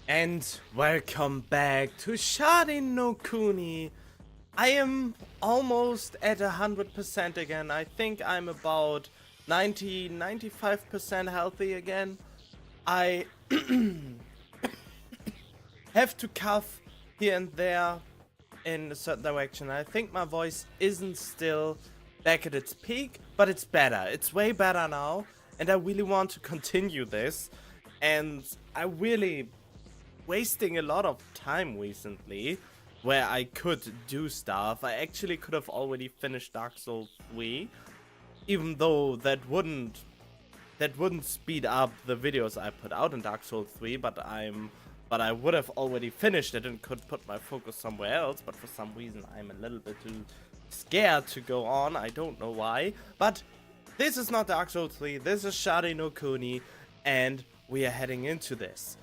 And welcome back to Sharin no Kuni. I am almost at 100% again. I think I'm about 95% healthy again. I have to cough here and there in a certain direction. I think my voice isn't still back at its peak, but it's better. It's way better now, and I really want to continue this. And I really wasting a lot of time recently where I could do stuff. I actually could have already finished Dark Souls 3, even though that wouldn't speed up the videos I put out in Dark Souls 3, but I would have already finished it and could put my focus somewhere else, but for some reason I'm a little bit too scared to go on. I don't know why, but this is not Dark Souls 3, this is Sharin no Kuni, and we are heading into this.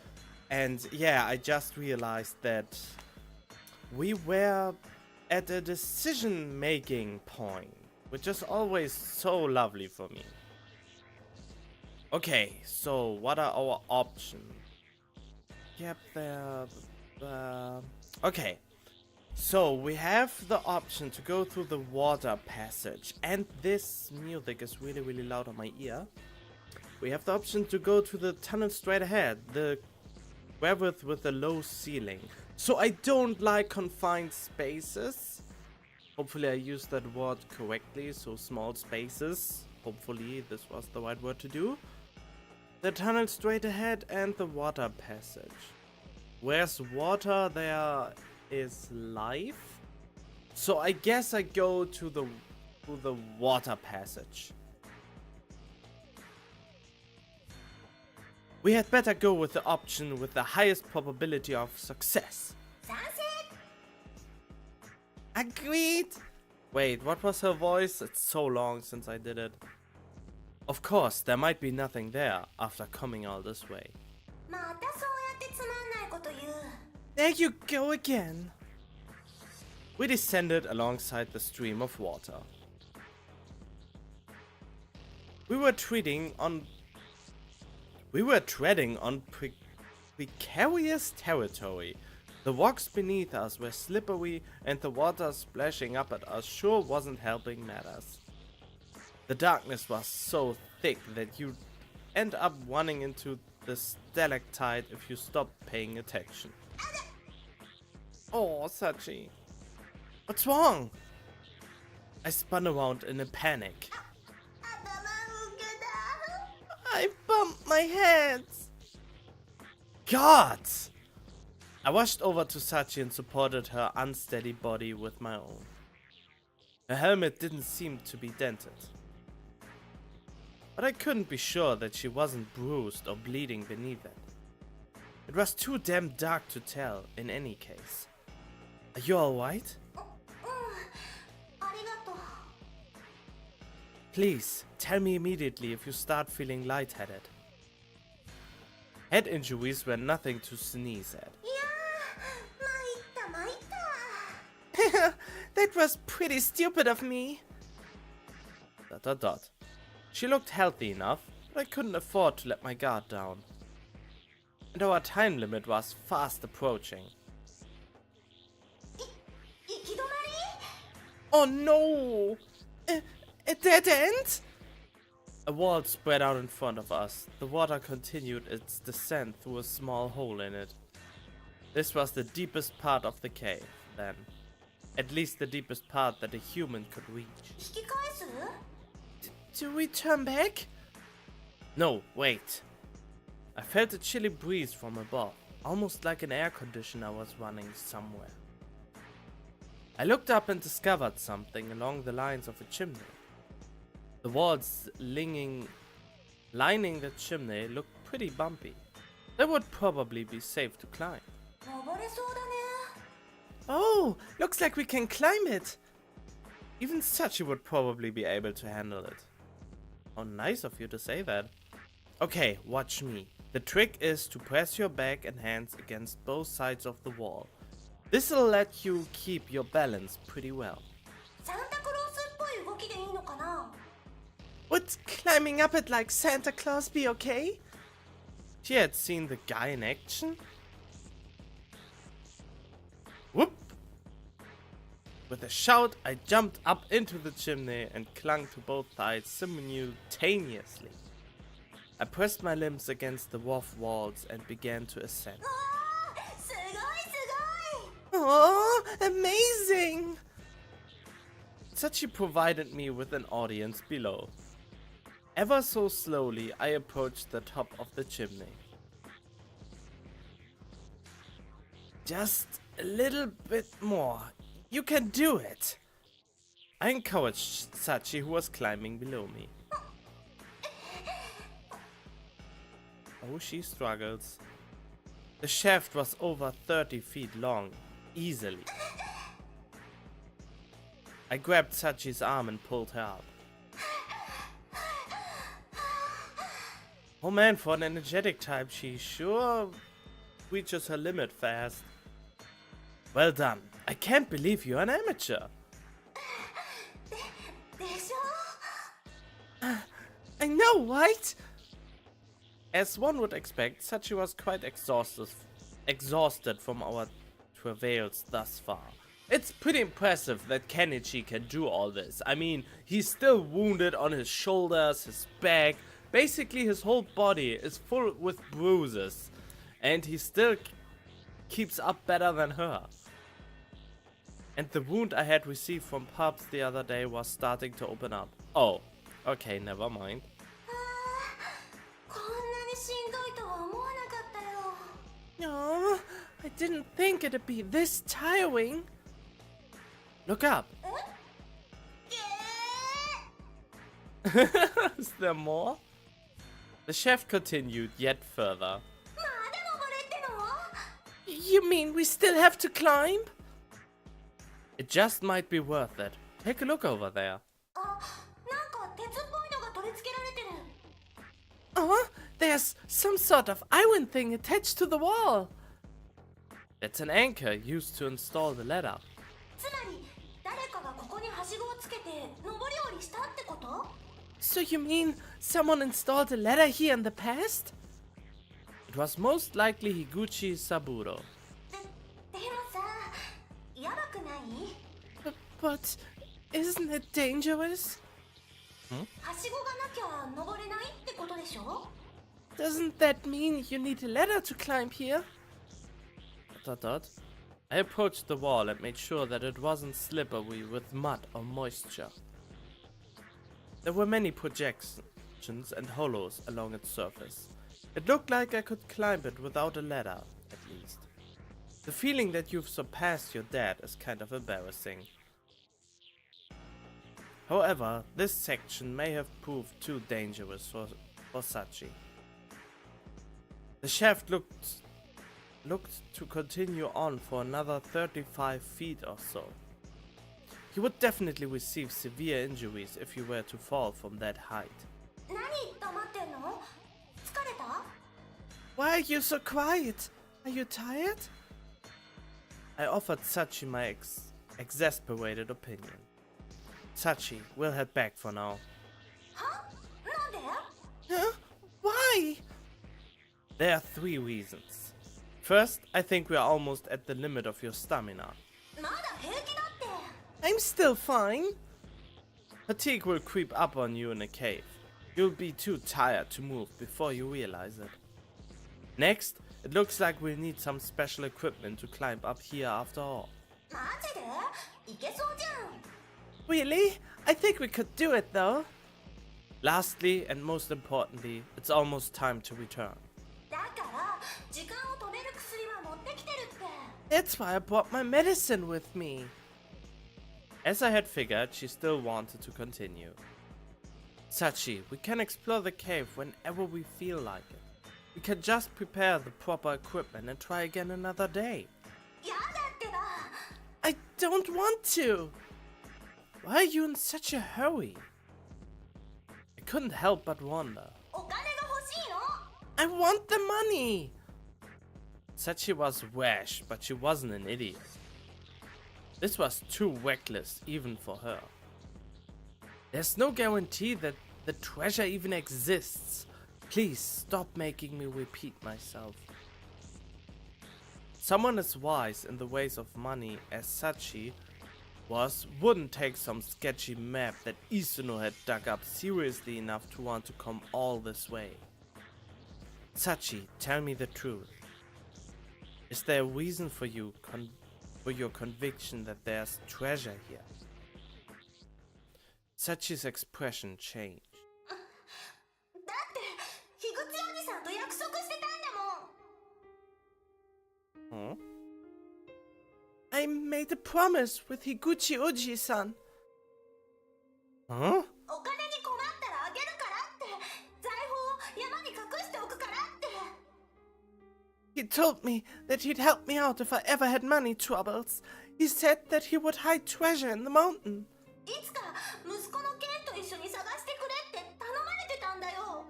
And yeah, I just realized that we were at a decision-making point, which is always so lovely for me. Okay, so what are our options? Yep, okay, so we have the option to go through the water passage, and this music is really, really loud on my ear. We have the option to go to the tunnel straight ahead, the cavern with a low ceiling. So I don't like confined spaces. Hopefully I used that word correctly, so small spaces. Hopefully this was the right word to do. The tunnel straight ahead and the water passage. Where's water, there is life. So I guess I go to the water passage. We had better go with the option with the highest probability of success. Agreed! Wait, what was her voice? It's so long since I did it. Of course, there might be nothing there after coming all this way. There you go again. We descended alongside the stream of water. We were treading on precarious territory. The rocks beneath us were slippery, and the water splashing up at us sure wasn't helping matters. The darkness was so thick that you'd end up running into the stalactite if you stopped paying attention. Oh, Sachi. What's wrong? I spun around in a panic. I bumped my head. God! I rushed over to Sachi and supported her unsteady body with my own. Her helmet didn't seem to be dented, but I couldn't be sure that she wasn't bruised or bleeding beneath it. It was too damn dark to tell in any case. Are you alright? Please, tell me immediately if you start feeling lightheaded. Head injuries were nothing to sneeze at. That was pretty stupid of me. ... She looked healthy enough, but I couldn't afford to let my guard down. And our time limit was fast approaching. Oh no! A dead end? A wall spread out in front of us. The water continued its descent through a small hole in it. This was the deepest part of the cave, then. At least the deepest part that a human could reach. Do we turn back? No, wait. I felt a chilly breeze from above, almost like an air conditioner was running somewhere. I looked up and discovered something along the lines of a chimney. The walls lining the chimney looked pretty bumpy. They would probably be safe to climb. Oh, looks like we can climb it. Even Sachi would probably be able to handle it. How nice of you to say that. Okay, watch me. The trick is to press your back and hands against both sides of the wall. This'll let you keep your balance pretty well. Would climbing up it like Santa Claus be okay? She had seen the guy in action. Whoop! With a shout, I jumped up into the chimney and clung to both sides simultaneously. I pressed my limbs against the wharf walls and began to ascend. Oh, amazing! Sachi provided me with an audience below. Ever so slowly, I approached the top of the chimney. Just a little bit more. You can do it! I encouraged Sachi, who was climbing below me. Oh, she struggles. The shaft was over 30 feet long, easily. I grabbed Sachi's arm and pulled her up. Oh man, for an energetic type, she sure reaches her limit fast. Well done. I can't believe you're an amateur. I know, right? As one would expect, Sachi was quite exhausted from our travails thus far. It's pretty impressive that Kenichi can do all this. I mean, he's still wounded on his shoulders, his back. Basically, his whole body is full with bruises. And he still keeps up better than her. And the wound I had received from Pups the other day was starting to open up. Oh, okay, never mind. No, I didn't think it'd be this tiring. Look up. Is there more? The chef continued yet further. You mean we still have to climb? It just might be worth it. Take a look over there. Oh, there's some sort of iron thing attached to the wall. That's an anchor used to install the ladder. So you mean someone installed a ladder here in the past? It was most likely Higuchi Saburo. But isn't it dangerous? Doesn't that mean you need a ladder to climb here? ... I approached the wall and made sure that it wasn't slippery with mud or moisture. There were many projections and hollows along its surface. It looked like I could climb it without a ladder, at least. The feeling that you've surpassed your dad is kind of embarrassing. However, this section may have proved too dangerous for Sachi. The shaft looked to continue on for another 35 feet or so. You would definitely receive severe injuries if you were to fall from that height. Why are you so quiet? Are you tired? I offered Sachi my exasperated opinion. Sachi, we'll head back for now. Huh? Why? There are 3 reasons. First, I think we are almost at the limit of your stamina. I'm still fine. Fatigue will creep up on you in a cave. You'll be too tired to move before you realize it. Next, it looks like we'll need some special equipment to climb up here after all. Really? I think we could do it though. Lastly, and most importantly, it's almost time to return. That's why I brought my medicine with me. As I had figured, she still wanted to continue. Sachi, we can explore the cave whenever we feel like it. We can just prepare the proper equipment and try again another day. I don't want to. Why are you in such a hurry? I couldn't help but wonder. I want the money. Sachi was rash, but she wasn't an idiot. This was too reckless even for her. There's no guarantee that the treasure even exists. Please stop making me repeat myself. Someone as wise in the ways of money as Sachi wouldn't take some sketchy map that Isuno had dug up seriously enough to want to come all this way. Sachi, tell me the truth. Is there a reason for your conviction that there's treasure here? Sachi's expression changed. だって樋口おじさんと約束してたんだもん。 Huh? I made a promise with Higuchi Oji-san. Huh? お金に困ったらあげるからって財宝を山に隠しておくからって。 He told me that he'd help me out if I ever had money troubles. He said that he would hide treasure in the mountain. いつか息子のケンと一緒に探してくれって頼まれてたんだよ。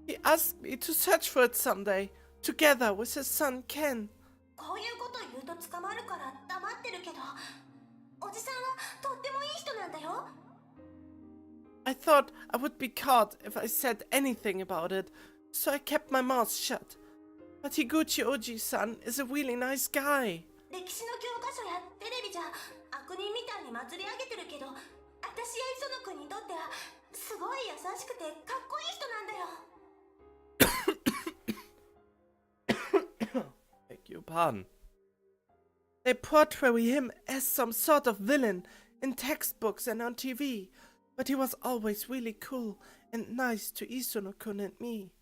He asked me to search for it someday, together with his son Ken. こういうこと言うと捕まるから黙ってるけど、おじさんはとってもいい人なんだよ。 I thought I would be caught if I said anything about it, so I kept my mouth shut. But Higuchi Oji-san is a really nice guy. 歴史の教科書やテレビじゃ悪人みたいに祭り上げてるけど、私や磯野くんにとってはすごい優しくてかっこいい人なんだよ。 Beg your pardon. They portray him as some sort of villain in textbooks and on TV, but he was always really cool and nice to Isuno-kun and me.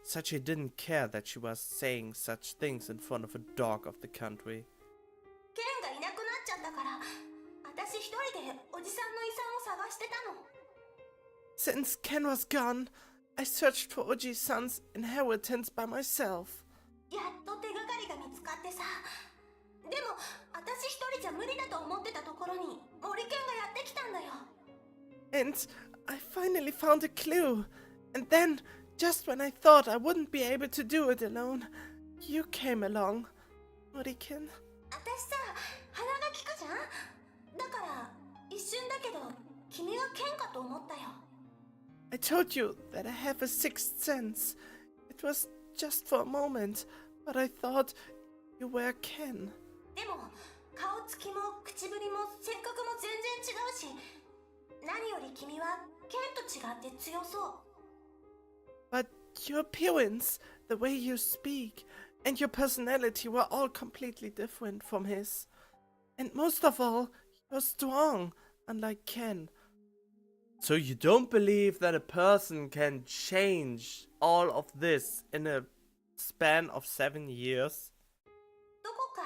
Sachi didn't care that she was saying such things in front of a dog of the country. ケンがいなくなっちゃったから、私一人でおじさんの遺産を探してたの。 Since Ken was gone, I searched for Oji-san's inheritance by myself. やっと手がかりが見つかってさ。でも私一人じゃ無理だと思ってたところに森ケンがやってきたんだよ。 And I finally found a clue. And then, just when I thought I wouldn't be able to do it alone, you came along, Moriken. 私さ、鼻が利くじゃん。だから一瞬だけど君がケンかと思ったよ。 I told you that I have a sixth sense. It was just for a moment, but I thought you were Ken. でも顔つきも口ぶりも性格も全然違うし、何より君はケンと違って強そう。 But your appearance, the way you speak, and your personality were all completely different from his. And most of all, you're strong, unlike Ken. So you don't believe that a person can change all of this in a span of 7 years? どこか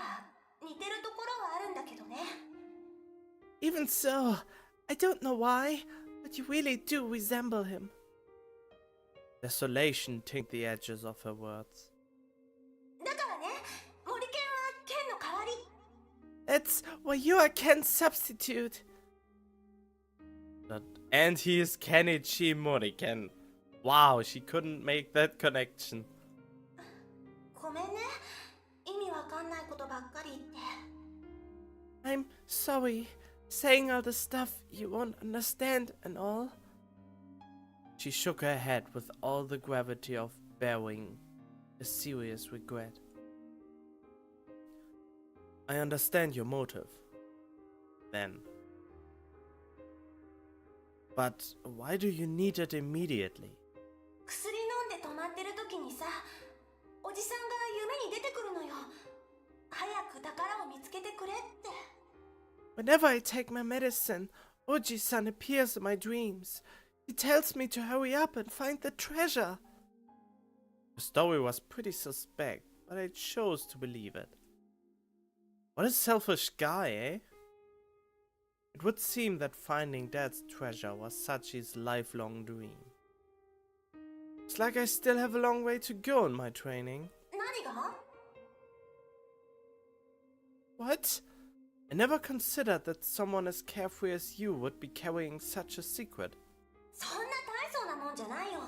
似てるところはあるんだけどね。 Even so, I don't know why, but you really do resemble him. Desolation tinged the edges of her words. だからね、森ケンはケンの代わり。 That's why you are Ken's substitute. And he is Kenichi Moriken. Wow, she couldn't make that connection. ごめんね、意味わかんないことばっかり言って。 I'm sorry, saying all the stuff you won't understand and all. She shook her head with all the gravity of bearing a serious regret. I understand your motive, then. But why do you need it immediately? 薬飲んで止まってる時にさ、おじさんが夢に出てくるのよ。早く宝を見つけてくれって。 Whenever I take my medicine, Oji-san appears in my dreams. He tells me to hurry up and find the treasure. The story was pretty suspect, but I chose to believe it. What a selfish guy, eh? It would seem that finding Dad's treasure was Sachi's lifelong dream. It's like I still have a long way to go in my training. 何が？ What? I never considered that someone as carefree as you would be carrying such a secret. そんな大層なもんじゃないよ。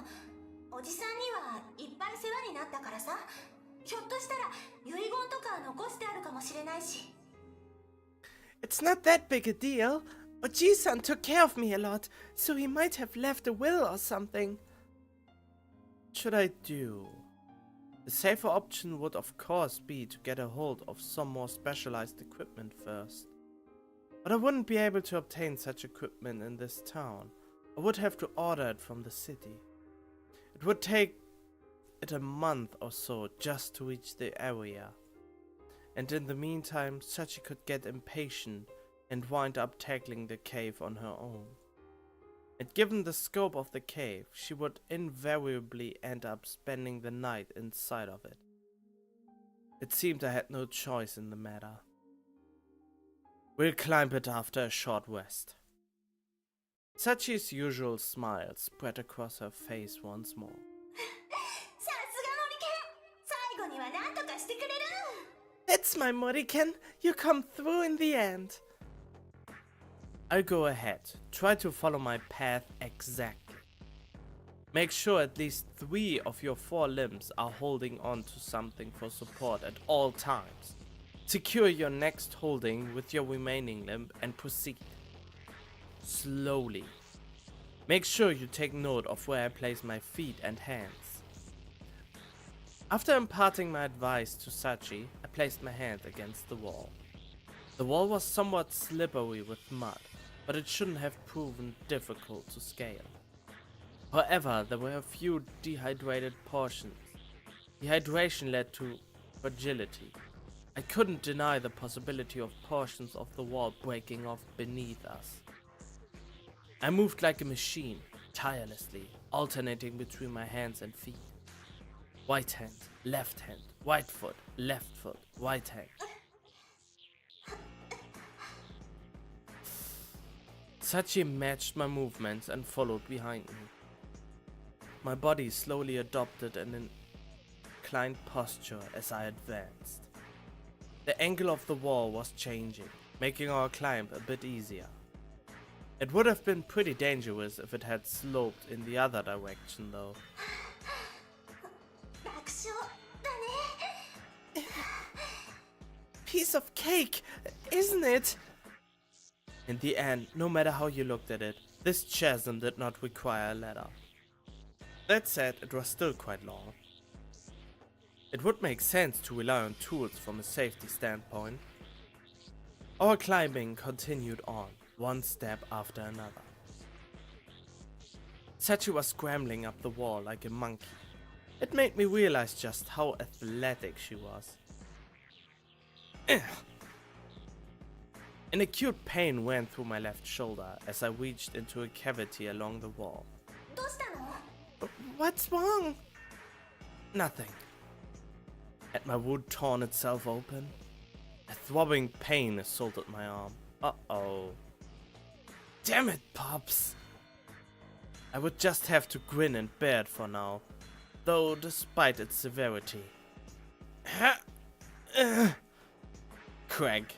おじさんにはいっぱい世話になったからさ。ひょっとしたら遺言とか残してあるかもしれないし。 It's not that big a deal. Oji-san took care of me a lot, so he might have left a will or something. What should I do? The safer option would of course be to get a hold of some more specialized equipment first. But I wouldn't be able to obtain such equipment in this town. I would have to order it from the city. It would take it a month or so just to reach the area. And in the meantime, Sachi could get impatient and wind up tackling the cave on her own. And given the scope of the cave, she would invariably end up spending the night inside of it. It seemed I had no choice in the matter. We'll climb it after a short rest. Sachi's usual smile spread across her face once more. さすが森健、最後には何とかしてくれる。 It's my Moriken, you come through in the end. I'll go ahead, try to follow my path exactly. Make sure at least 3 of your 4 limbs are holding on to something for support at all times. Secure your next holding with your remaining limb and proceed. Slowly. Make sure you take note of where I place my feet and hands. After imparting my advice to Sachi, I placed my hand against the wall. The wall was somewhat slippery with mud, but it shouldn't have proven difficult to scale. However, there were a few dehydrated portions. Dehydration led to fragility. I couldn't deny the possibility of portions of the wall breaking off beneath us. I moved like a machine, tirelessly, alternating between my hands and feet. Right hand, right foot, left foot, right hand. Sachi matched my movements and followed behind me. My body slowly adopted an inclined posture as I advanced. The angle of the wall was changing, making our climb a bit easier. It would have been pretty dangerous if it had sloped in the other direction though. 楽勝だね。 Piece of cake, isn't it? In the end, no matter how you looked at it, this chasm did not require a ladder. That said, it was still quite long. It would make sense to rely on tools from a safety standpoint. Our climbing continued on, one step after another. Sachi was scrambling up the wall like a monkey. It made me realize just how athletic she was. An acute pain ran through my left shoulder as I reached into a cavity along the wall. どうしたの？ What's wrong? Nothing. Had my wound torn itself open? A throbbing pain assaulted my arm. Uh-oh. Damn it, Pops! I would just have to grin and bear it for now, though despite its severity. Crack.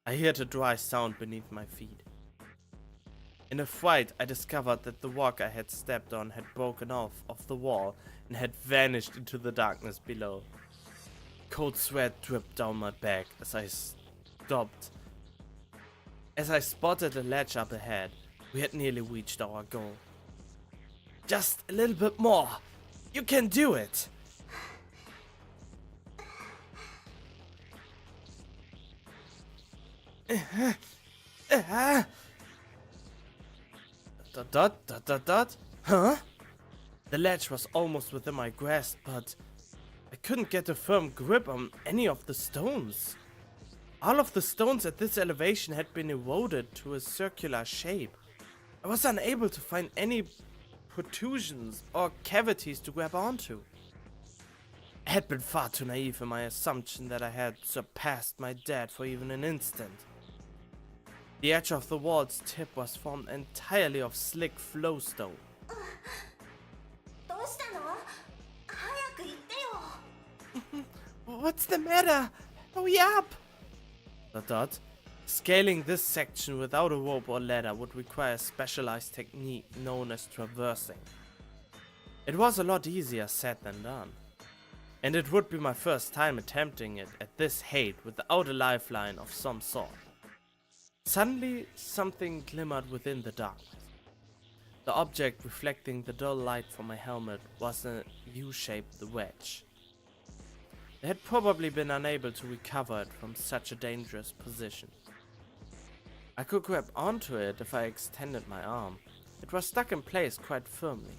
I heard a dry sound beneath my feet. In a fright, I discovered that the rock I had stepped on had broken off of the wall and had vanished into the darkness below. Cold sweat dripped down my back as I stopped. As I spotted a ledge up ahead, we had nearly reached our goal. Just a little bit more. You can do it. Dot. Huh? The ledge was almost within my grasp, but I couldn't get a firm grip on any of the stones. All of the stones at this elevation had been eroded to a circular shape. I was unable to find any protrusions or cavities to grab onto. I had been far too naive in my assumption that I had surpassed my dad for even an instant. The edge of the wall's tip was formed entirely of slick flowstone. どうしたの？早く言ってよ。 What's the matter? Hurry up! Scaling this section without a rope or ladder would require a specialized technique known as traversing. It was a lot easier said than done. And it would be my first time attempting it at this height without a lifeline of some sort. Suddenly, something glimmered within the darkness. The object reflecting the dull light from my helmet was a U-shaped wedge. They had probably been unable to recover it from such a dangerous position. I could grab onto it if I extended my arm. It was stuck in place quite firmly.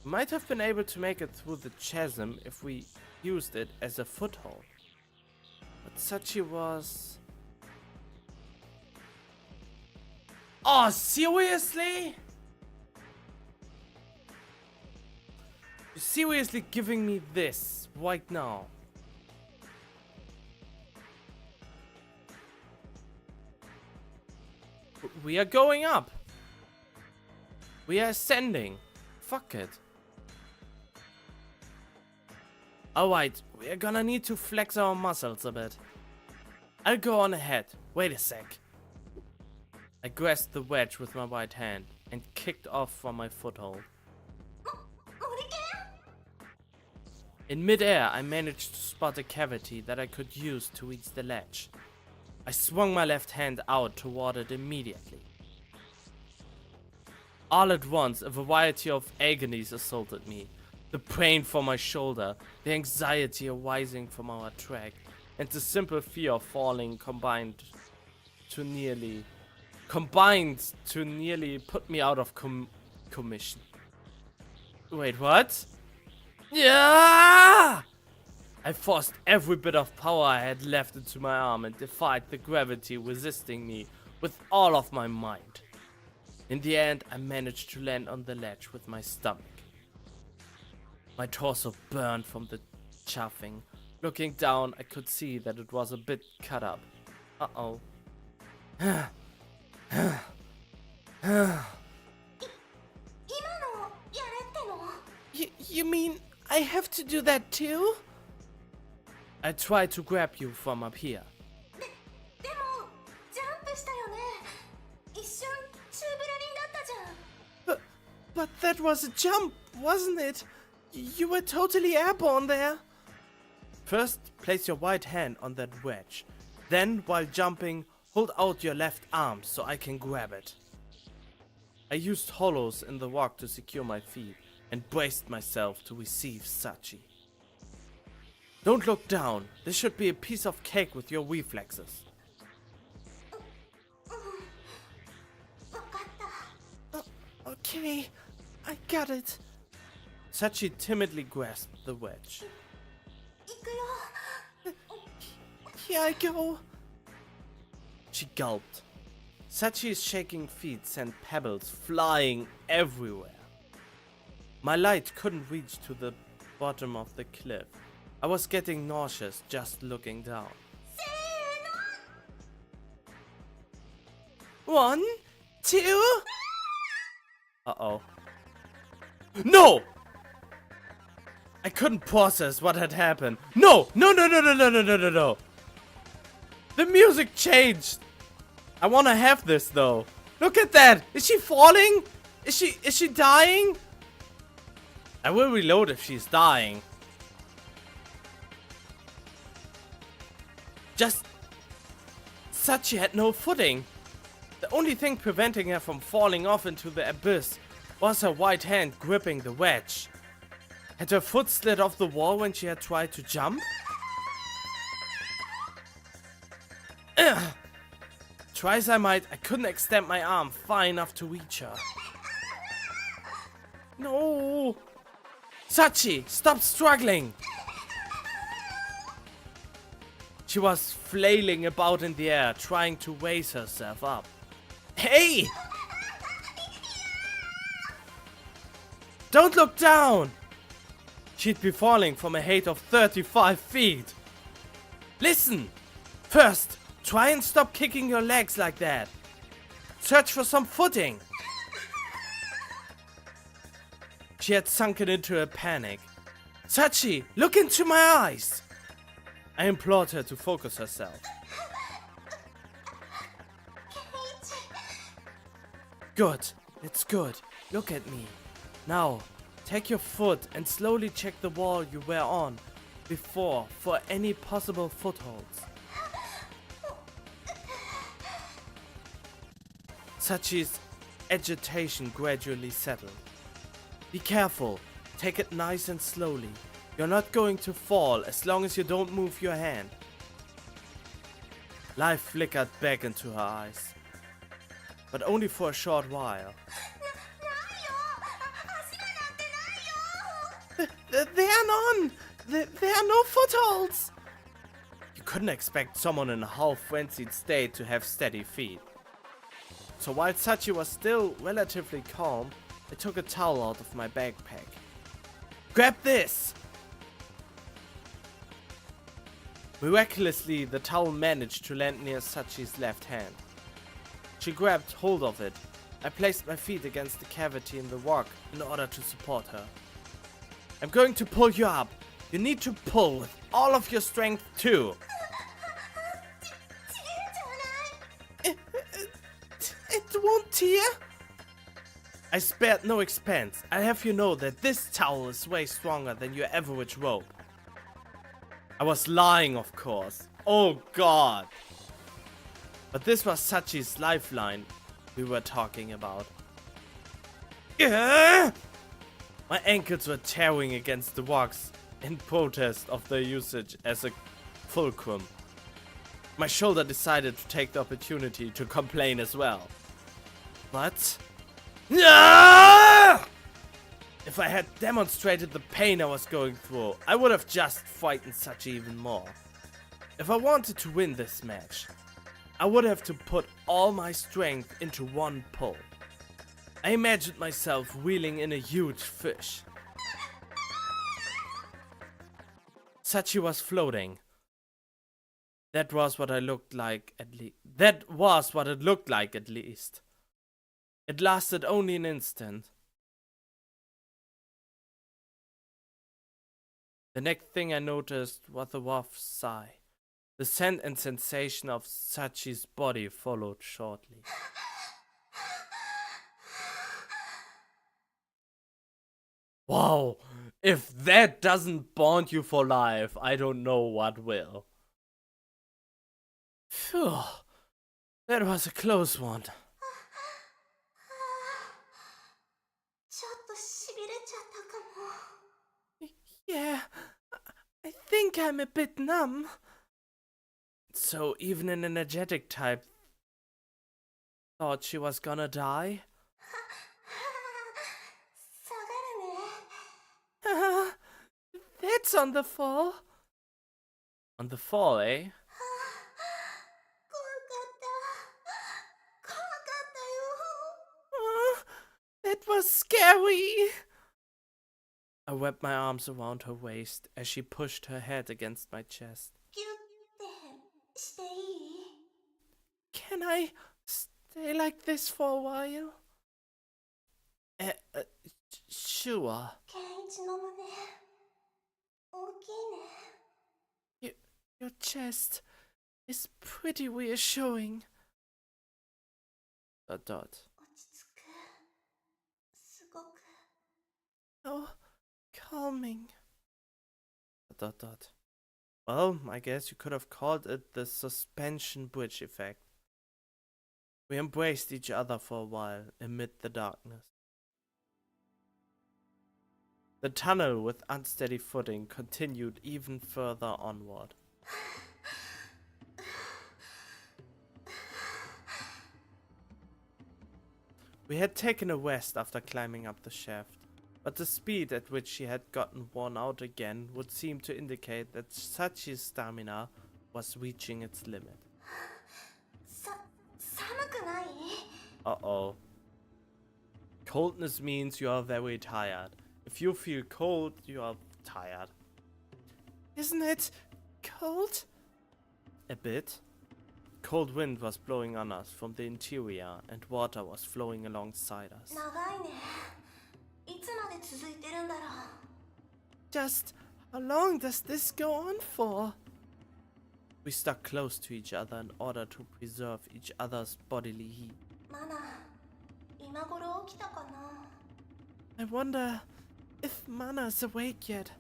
We might have been able to make it through the chasm if we used it as a foothold. But Sachi was... Oh, seriously? You're seriously giving me this right now? We are going up. We are ascending. Fuck it. Alright, we are gonna need to flex our muscles a bit. I'll go on ahead. Wait a sec. I grasped the wedge with my right hand and kicked off from my foothold. In midair, I managed to spot a cavity that I could use to reach the ledge. I swung my left hand out toward it immediately. All at once, a variety of agonies assaulted me. The pain from my shoulder, the anxiety arising from our trek, and the simple fear of falling combined to nearly put me out of commission. Wait, what? Yeah! I forced every bit of power I had left into my arm and defied the gravity resisting me with all of my might. In the end, I managed to land on the ledge with my stomach. My torso burned from the chafing. Looking down, I could see that it was a bit cut up. Uh-oh. You mean I have to do that too? I tried to grab you from up here. But that was a jump, wasn't it? You were totally airborne there. First, place your right hand on that wedge. Then, while jumping, hold out your left arm so I can grab it. I used hollows in the rock to secure my feet and braced myself to receive Sachi. Don't look down. This should be a piece of cake with your reflexes. Okay, I got it. Sachi timidly grasped the wedge. Here I go. She gulped. Sachi's shaking feet sent pebbles flying everywhere. My light couldn't reach to the bottom of the cliff. I was getting nauseous just looking down. 1, 2. Uh-oh. No! I couldn't process what had happened. No! No, no, no, no, no, no, no, no, no. The music changed. I want to have this though. Look at that. Is she falling? Is she dying? I will reload if she's dying. Just... Sachi had no footing. The only thing preventing her from falling off into the abyss was her right hand gripping the wedge. Had her foot slid off the wall when she had tried to jump? Ugh. Try as I might, I couldn't extend my arm far enough to reach her. No! Sachi, stop struggling! She was flailing about in the air, trying to raise herself up. Hey! Don't look down! She'd be falling from a height of 35 feet. Listen! First, try and stop kicking your legs like that. Search for some footing. She had sunken into a panic. Sachi, look into my eyes! I implored her to focus herself. Good, it's good. Look at me. Now, take your foot and slowly check the wall you were on before for any possible footholds. Sachi's agitation gradually settled. Be careful, take it nice and slowly. You're not going to fall as long as you don't move your hand. Life flickered back into her eyes. But only for a short while. There are none! There are no footholds! You couldn't expect someone in a half-frenzied state to have steady feet. So while Sachi was still relatively calm, I took a towel out of my backpack. Grab this! Miraculously, the towel managed to land near Sachi's left hand. She grabbed hold of it. I placed my feet against the cavity in the rock in order to support her. I'm going to pull you up. You need to pull with all of your strength too. It won't tear. I spared no expense. I have you know that this towel is way stronger than your average rope. I was lying, of course. Oh god. But this was Sachi's lifeline we were talking about. My ankles were tearing against the rocks in protest of their usage as a fulcrum. My shoulder decided to take the opportunity to complain as well. But if I had demonstrated the pain I was going through, I would have just frightened Sachi even more. If I wanted to win this match, I would have to put all my strength into one pull. I imagined myself reeling in a huge fish. Sachi was floating. That was what it looked like at least. It lasted only an instant. The next thing I noticed was a rough sigh. The scent and sensation of Sachi's body followed shortly. Wow, if that doesn't bond you for life, I don't know what will. Phew, that was a close one. Yeah, I think I'm a bit numb. So even an energetic type thought she was gonna die? That's on the fall. On the fall, eh? That was scary. I wrapped my arms around her waist as she pushed her head against my chest. Can I stay like this for a while? Sure. Your chest is pretty reassuring. ... Oh, calming. ... Well, I guess you could have called it the suspension bridge effect. We embraced each other for a while amid the darkness. The tunnel with unsteady footing continued even further onward. We had taken a rest after climbing up the shaft, but the speed at which she had gotten worn out again would seem to indicate that Sachi's stamina was reaching its limit. Uh-oh. Coldness means you are very tired. If you feel cold, you are tired. Isn't it cold? A bit. Cold wind was blowing on us from the interior and water was flowing alongside us. Just how long does this go on for? We stuck close to each other in order to preserve each other's bodily heat. I wonder if Mana's awake yet.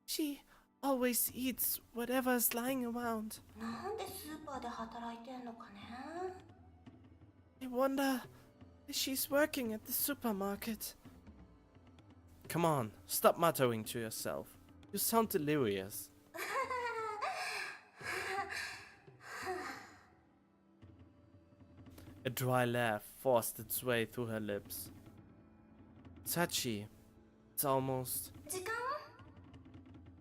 She always eats whatever's lying around. I wonder She's working at the supermarket. Come on, stop muttering to yourself. You sound delirious. A dry laugh forced its way through her lips. Sachi, it's almost 時間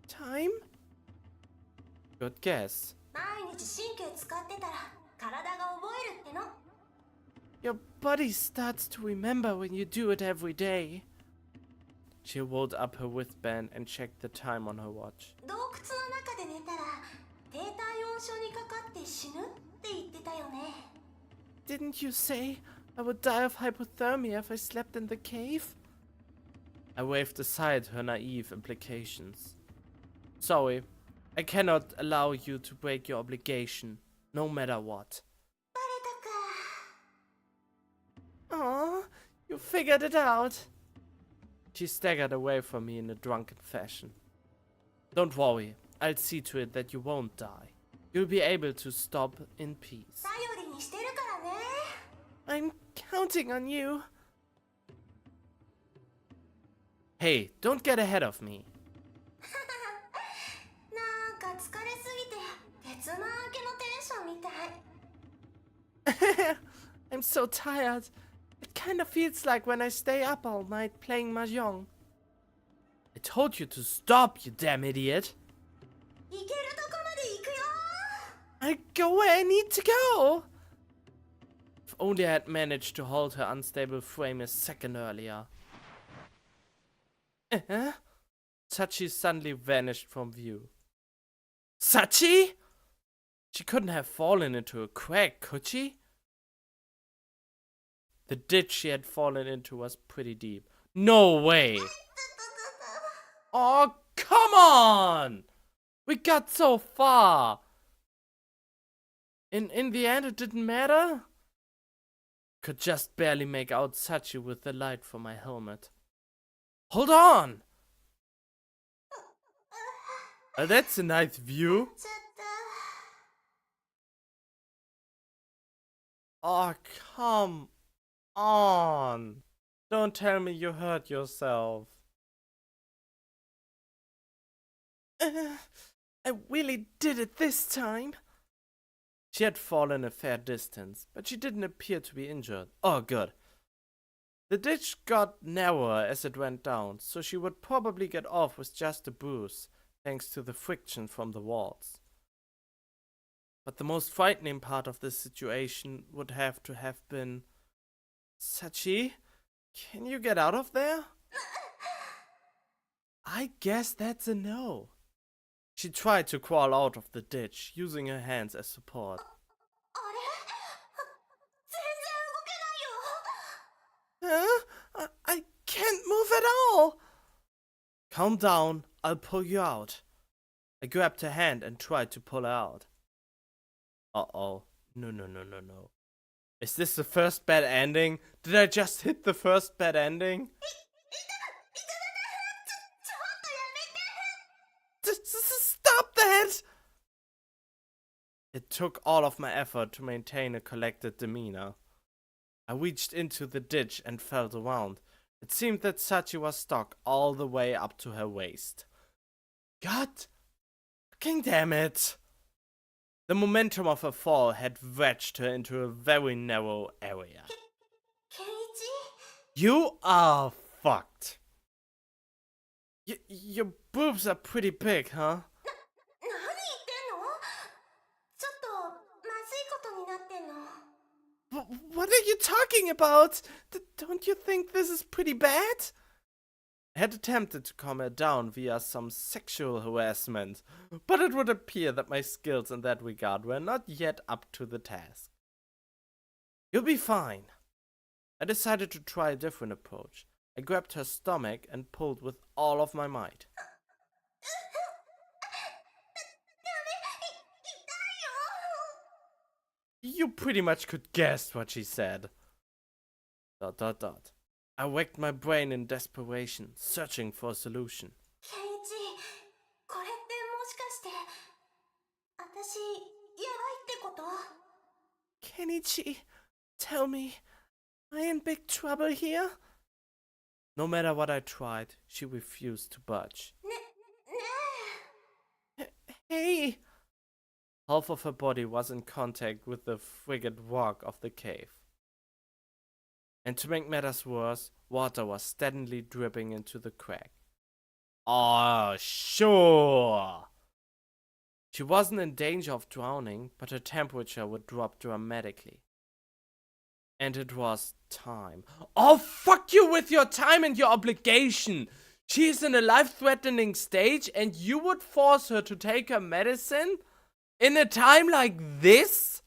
time? Good guess. 毎日神経使ってたら体が覚えるっての Your body starts to remember when you do it every day. She rolled up her wristband and checked the time on her watch. 洞窟の中で寝たら低体温症にかかって死ぬって言ってたよね Didn't you say I would die of hypothermia if I slept in the cave? I waved aside her naive implications. Sorry, I cannot allow you to break your obligation, no matter what. バレたか Aw, you figured it out. She staggered away from me in a drunken fashion. Don't worry, I'll see to it that you won't die. You'll be able to stop in peace. 頼りにしてるからね I'm counting on you. Hey, don't get ahead of me. なんか疲れすぎて鉄の明けのテンションみたい I'm so tired. It kind of feels like when I stay up all night playing mahjong. I told you to stop, you damn idiot. 行けるとこまで行くよ I go where I need to go. If only I had managed to hold her unstable frame a second earlier. Sachi suddenly vanished from view. Sachi? She couldn't have fallen into a crack, could she? The ditch she had fallen into was pretty deep. No way! Oh, come on! We got so far! In the end, it didn't matter? Could just barely make out Sachi with the light from my helmet. Hold on! That's a nice view. ちょっと Oh, come on. Don't tell me you hurt yourself. I really did it this time. She had fallen a fair distance, but she didn't appear to be injured. Oh, good. The ditch got narrower as it went down, so she would probably get off with just a bruise, thanks to the friction from the walls. But the most frightening part of this situation would have to have been... Sachi, can you get out of there? I guess that's a no. She tried to crawl out of the ditch, using her hands as support. あれ全然動けないよ Huh? I can't move at all! Calm down, I'll pull you out. I grabbed her hand and tried to pull her out. Uh-oh. No. Is this the first bad ending? Did I just hit the first bad ending? ちょっとやめて Stop that! It took all of my effort to maintain a collected demeanor. I reached into the ditch and felt around. It seemed that Sachi was stuck all the way up to her waist. God fucking damn it! The momentum of her fall had wedged her into a very narrow area. ケンイチ You are fucked. Your boobs are pretty big, huh? 何言ってんのちょっとまずいことになってんの What are you talking about? Don't you think this is pretty bad? I had attempted to calm her down via some sexual harassment, but it would appear that my skills in that regard were not yet up to the task. You'll be fine. I decided to try a different approach. I grabbed her stomach and pulled with all of my might. ダメ痛いよ You pretty much could guess what she said. ... I racked my brain in desperation, searching for a solution. ケンイチこれってもしかして私やばいってこと Kenichi, tell me, I in big trouble here? No matter what I tried, she refused to budge. ね Hey! Half of her body was in contact with the frigid rock of the cave. And to make matters worse, water was steadily dripping into the crack. Oh, sure! She wasn't in danger of drowning, but her temperature would drop dramatically. And it was time. Oh, fuck you with your time and your obligation! She's in a life-threatening stage and you would force her to take her medicine? In a time like this?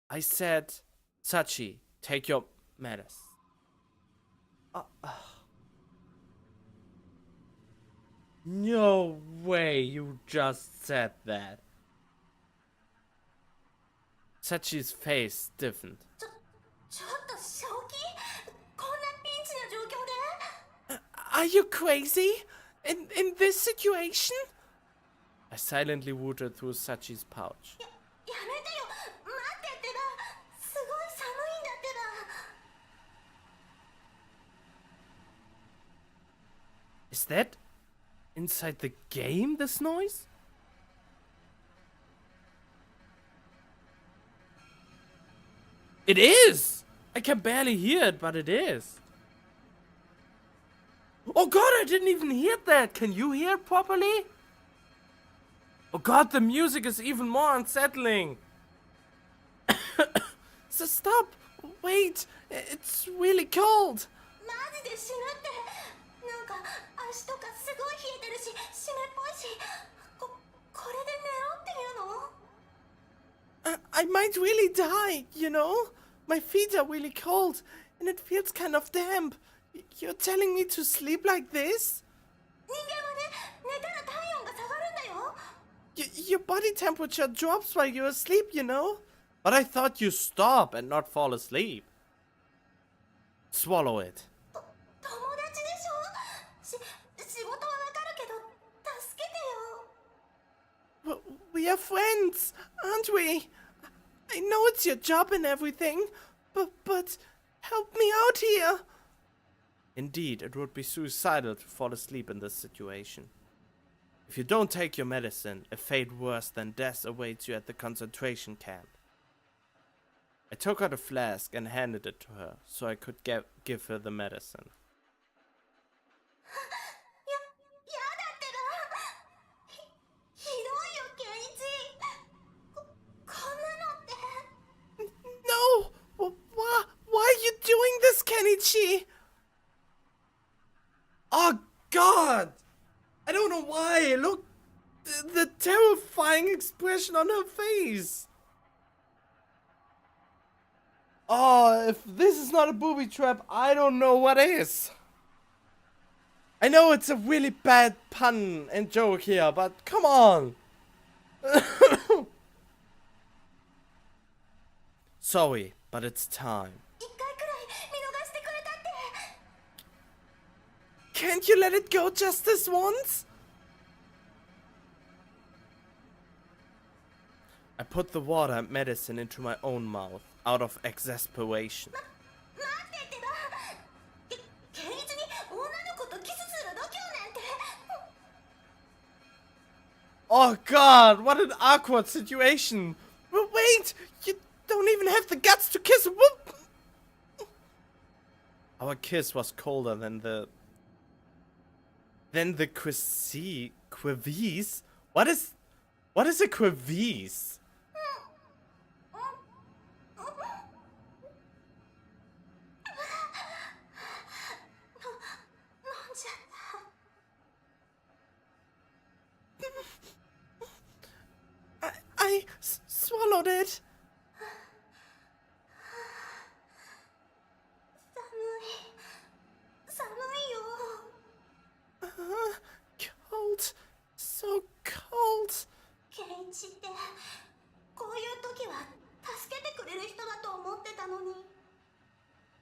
I said, Sachi, take your medicine. No way you just said that. Sachi's face stiffened. ちょっと正気こんなピンチの状況で Are you crazy? In this situation? I silently rooted through Sachi's pouch. やめてよ待ってってばすごい寒いんだってば Is that inside the game, this noise? It is! I can barely hear it, but it is. Oh god, I didn't even hear that! Can you hear it properly? Oh god, the music is even more unsettling. So stop! Wait! It's really cold! マジで死ぬってなんか足とかすごい冷えてるし湿っぽいしこれで寝ろっていうの I might really die, you know? My feet are really cold, and it feels kind of damp. You're telling me to sleep like this? 人間はね寝たら体温が下がるんだよ Your body temperature drops while you're asleep, you know? But I thought you stop and not fall asleep. Swallow it. 友達でしょ仕事はわかるけど助けてよ We are friends, aren't we? I know it's your job and everything, but help me out here. Indeed, it would be suicidal to fall asleep in this situation. If you don't take your medicine, a fate worse than death awaits you at the concentration camp. I took out a flask and handed it to her, so I could give her the medicine. やだってばひどいよケンイチこんなのって No! Why are you doing this, Kenichi? Oh god! I don't know why. Look, the terrifying expression on her face. Oh, if this is not a booby trap, I don't know what is. I know it's a really bad pun and joke here, but come on. Sorry, but it's time. 一回くらい見逃してくれたって Can't you let it go just this once? I put the water and medicine into my own mouth, out of exasperation. 待ってってばケンイチに女の子とキスする度胸なんて Oh god, what an awkward situation. But wait, you don't even have the guts to kiss. Our kiss was colder than the quivis. What is a quivis? 飲んじゃった I swallowed it. 寒いよ Cold. So cold. ケンイチってこういう時は助けてくれる人だと思ってたのに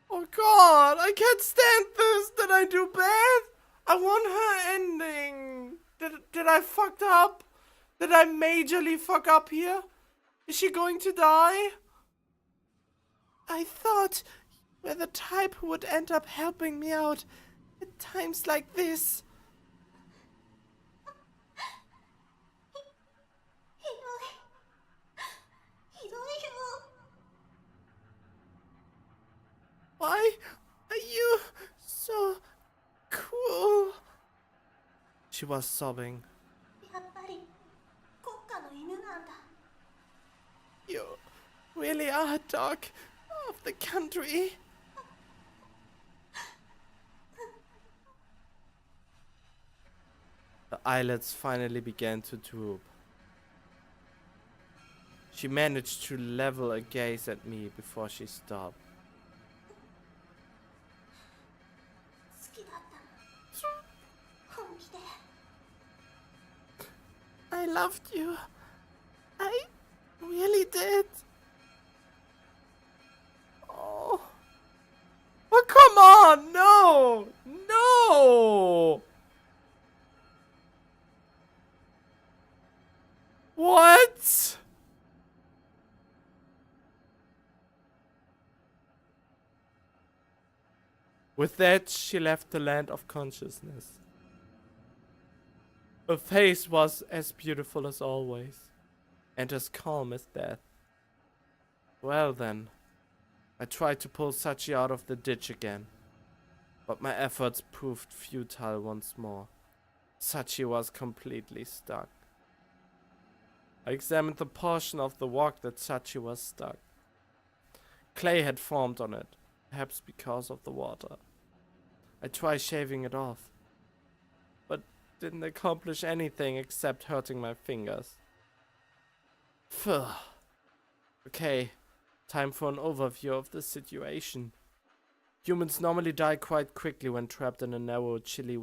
Oh god, I can't stand this. Did I do bad? I want her ending. Did I fucked up? Did I majorly fuck up here? Is she going to die? I thought you were the type who would end up helping me out at times like this. ひどいよ Why are you so cruel? She was sobbing. やっぱり国家の犬なんだ You really are a dog of the country. The eyelids finally began to droop. She managed to level a gaze at me before she stopped. 好きだったの本気で I loved you. I really did. Oh. Oh, come on. No. No. What? With that, she left the land of consciousness. Her face was as beautiful as always, and as calm as death. Well then, I tried to pull Sachi out of the ditch again, but my efforts proved futile once more. Sachi was completely stuck. I examined the portion of the walk that Sachi was stuck. Clay had formed on it, perhaps because of the water. I tried shaving it off, but didn't accomplish anything except hurting my fingers. Phew. Okay, time for an overview of the situation. Humans normally die quite quickly when trapped in a narrow, chilly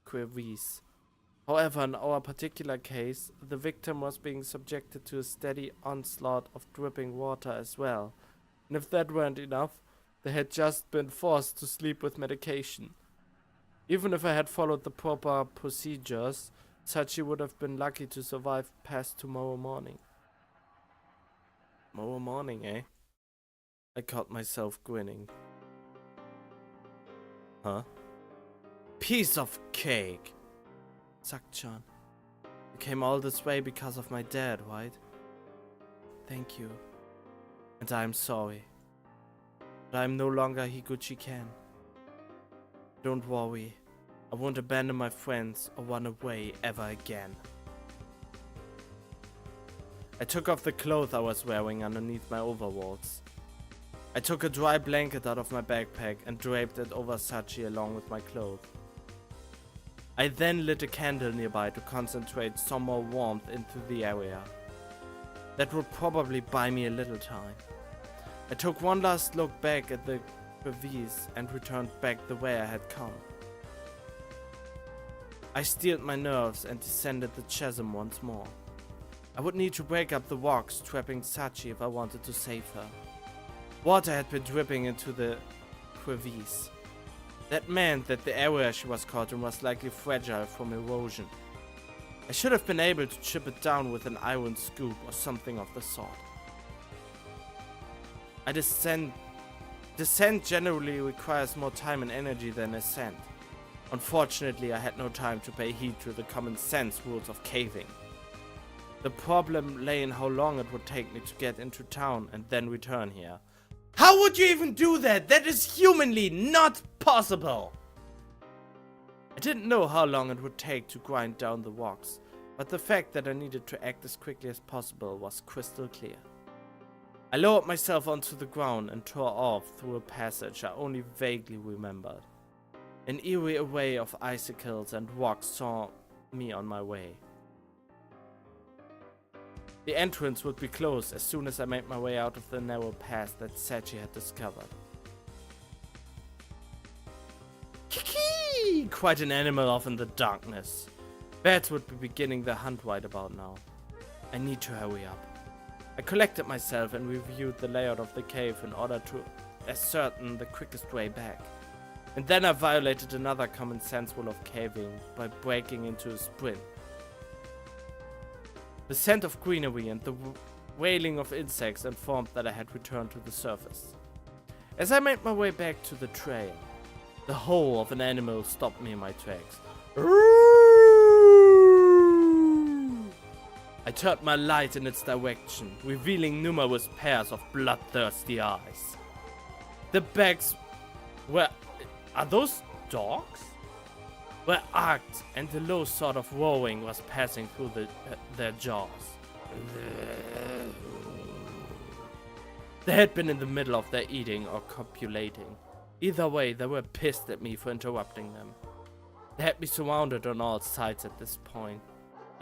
crevice. However, in our particular case, the victim was being subjected to a steady onslaught of dripping water as well. And if that weren't enough, they had just been forced to sleep with medication. Even if I had followed the proper procedures, Sachi would have been lucky to survive past tomorrow morning. Tomorrow morning, eh? I caught myself grinning. Huh? Piece of cake! Sachi-chan, you came all this way because of my dad, right? Thank you. And I'm sorry. But I'm no longer Higuchi-ken. Don't worry. I won't abandon my friends or run away ever again. I took off the clothes I was wearing underneath my overalls. I took a dry blanket out of my backpack and draped it over Sachi along with my cloak. I then lit a candle nearby to concentrate some more warmth into the area. That would probably buy me a little time. I took one last look back at the crevice and returned back the way I had come. I steeled my nerves and descended the chasm once more. I would need to break up the rocks trapping Sachi if I wanted to save her. Water had been dripping into the crevice. That meant that the area she was caught in was likely fragile from erosion. I should have been able to chip it down with an iron scoop or something of the sort. Descent generally requires more time and energy than ascent. Unfortunately, I had no time to pay heed to the common sense rules of caving. The problem lay in how long it would take me to get into town and then return here. How would you even do that? That is humanly not possible! I didn't know how long it would take to grind down the rocks, but the fact that I needed to act as quickly as possible was crystal clear. I lowered myself onto the ground and tore off through a passage I only vaguely remembered. An eerie array of icicles and rocks saw me on my way. The entrance would be closed as soon as I made my way out of the narrow path that Sachi had discovered. Kiki! Quite an animal off in the darkness. Bats would be beginning their hunt right about now. I need to hurry up. I collected myself and reviewed the layout of the cave in order to ascertain the quickest way back. And then I violated another common sense rule of caving by breaking into a sprint. The scent of greenery and the wailing of insects informed that I had returned to the surface. As I made my way back to the trail, the howl of an animal stopped me in my tracks. I turned my light in its direction, revealing numerous pairs of bloodthirsty eyes. The backs were... Are those dogs? Were arched, and the low sort of roaring was passing through their jaws. They had been in the middle of their eating or copulating. Either way, they were pissed at me for interrupting them. They had me surrounded on all sides at this point.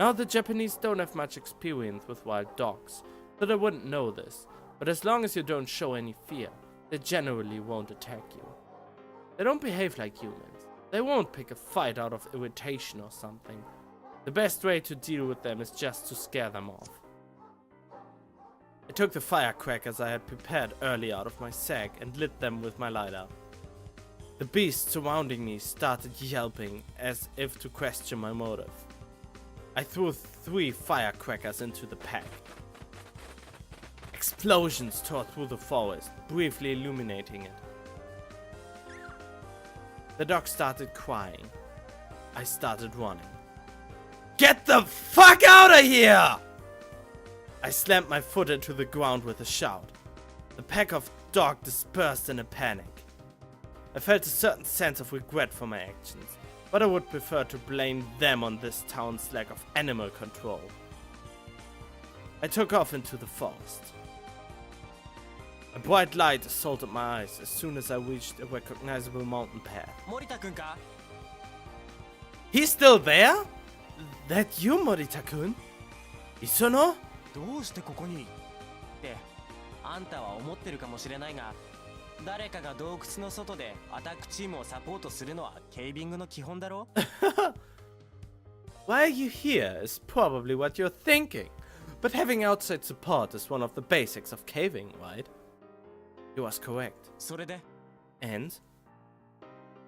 Now the Japanese don't have much experience with wild dogs, so they wouldn't know this, but as long as you don't show any fear, they generally won't attack you. They don't behave like humans. They won't pick a fight out of irritation or something. The best way to deal with them is just to scare them off. I took the firecrackers I had prepared earlier out of my sack and lit them with my lighter. The beasts surrounding me started yelping as if to question my motive. I threw 3 firecrackers into the pack. Explosions tore through the forest, briefly illuminating it. The dog started crying. I started running. Get the fuck out of here! I slammed my foot into the ground with a shout. The pack of dogs dispersed in a panic. I felt a certain sense of regret for my actions, but I would prefer to blame them on this town's lack of animal control. I took off into the forest. A bright light assaulted my eyes as soon as I reached a recognizable mountain path. Morita-kun ka? He's still there? That you, Morita-kun? Isono? どうしてここにってあんたは思ってるかもしれないが、誰かが洞窟の外でアタックチームをサポートするのはケイビングの基本だろ。Why are you here is probably what you're thinking, but having outside support is one of the basics of caving, right? He was correct. それで And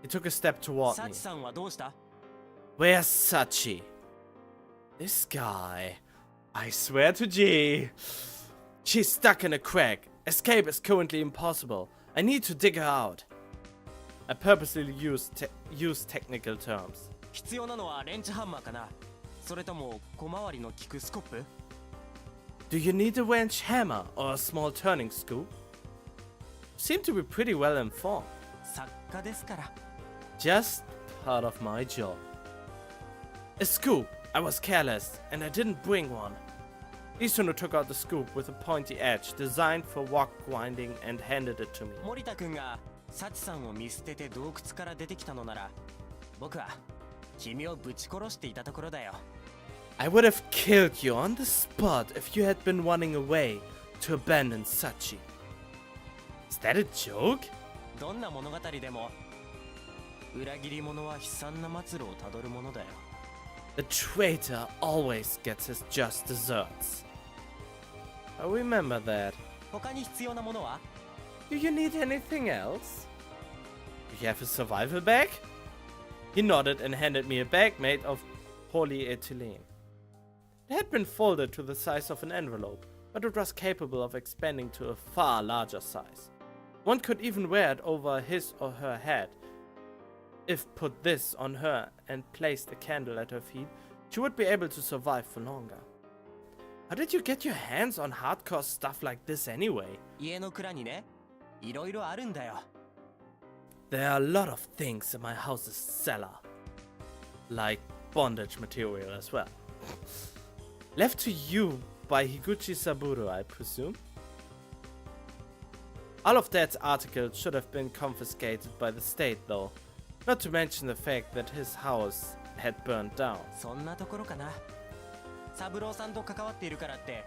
he took a step toward サ me. チさんはどうした？ Where's Sachi? This guy. I swear to G. She's stuck in a crack. Escape is currently impossible. I need to dig her out. I purposely used technical terms. 必要なのはレンチハンマーかな？それとも小回りの利くスコップ？ Do you need a wrench hammer or a small turning scoop? Seem to be pretty well informed. 作家ですから。 Just part of my job. A scoop. I was careless, and I didn't bring one. Isono took out the scoop with a pointy edge designed for rock grinding and handed it to me. 森田君がサチさんを見捨てて洞窟から出てきたのなら、僕は君をぶち殺していたところだよ。 I would have killed you on the spot if you had been running away to abandon Sachi. Is that a joke? どんな物語でも裏切り者は悲惨な末路をたどるものだよ。 The traitor always gets his just desserts. I remember that. 他に必要なものは？ Do you need anything else? Do you have a survival bag? He nodded and handed me a bag made of polyethylene. It had been folded to the size of an envelope, but it was capable of expanding to a far larger size. One could even wear it over his or her head. If put this on her and placed a candle at her feet, she would be able to survive for longer. How did you get your hands on hardcore stuff like this anyway? 家の蔵にね、いろいろあるんだよ。 There are a lot of things in my house's cellar. Like bondage material as well. Left to you by Higuchi Saburo, I presume? All of that articles should have been confiscated by the state though. Not to mention the fact that his house had burned down. そんなところかな。サブローさんと関わっているからって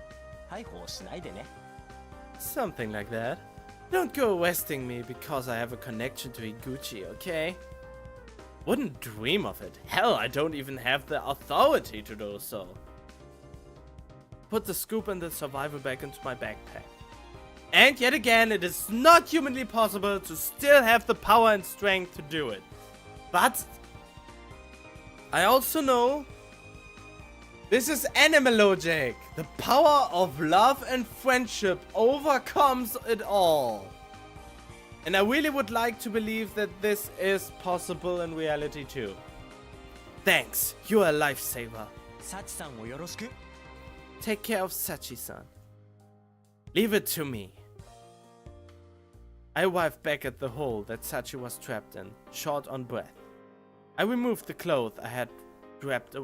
逮捕しないでね。 Something like that. Don't go arresting me because I have a connection to Higuchi, okay? Wouldn't dream of it. Hell, I don't even have the authority to do so. Put the scoop and the survival bag into my backpack. And yet again, it is not humanly possible to still have the power and strength to do it. But I also know this is animal logic. The power of love and friendship overcomes it all. And I really would like to believe that this is possible in reality too. Thanks, you're a lifesaver. サチさんをよろしく。 Take care of Sachi-san. Leave it to me. I arrived back at the hole that Sachi was trapped in, short on breath. I removed the clothes I had draped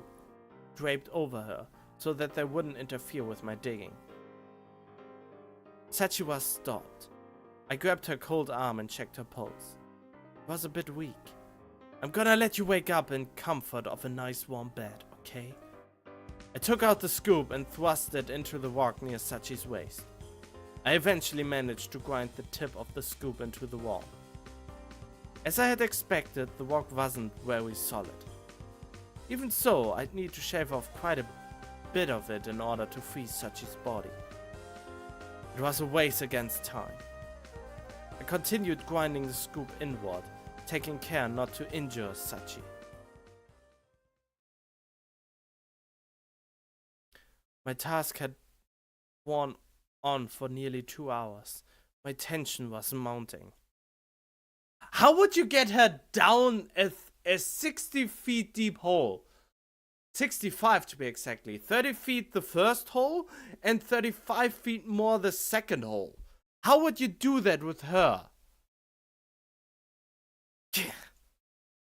over her, so that they wouldn't interfere with my digging. Sachi was stopped. I grabbed her cold arm and checked her pulse. It was a bit weak. I'm gonna let you wake up in comfort of a nice warm bed, okay? I took out the scoop and thrust it into the rock near Sachi's waist. I eventually managed to grind the tip of the scoop into the wall. As I had expected, the rock wasn't very solid. Even so, I'd need to shave off quite a bit of it in order to freeze Sachi's body. It was a race against time. I continued grinding the scoop inward, taking care not to injure Sachi. My task had worn on for nearly 2 hours. My tension was mounting. How would you get her down a 60 feet deep hole? 65 to be exactly. 30 feet the first hole and 35 feet more the second hole. How would you do that with her?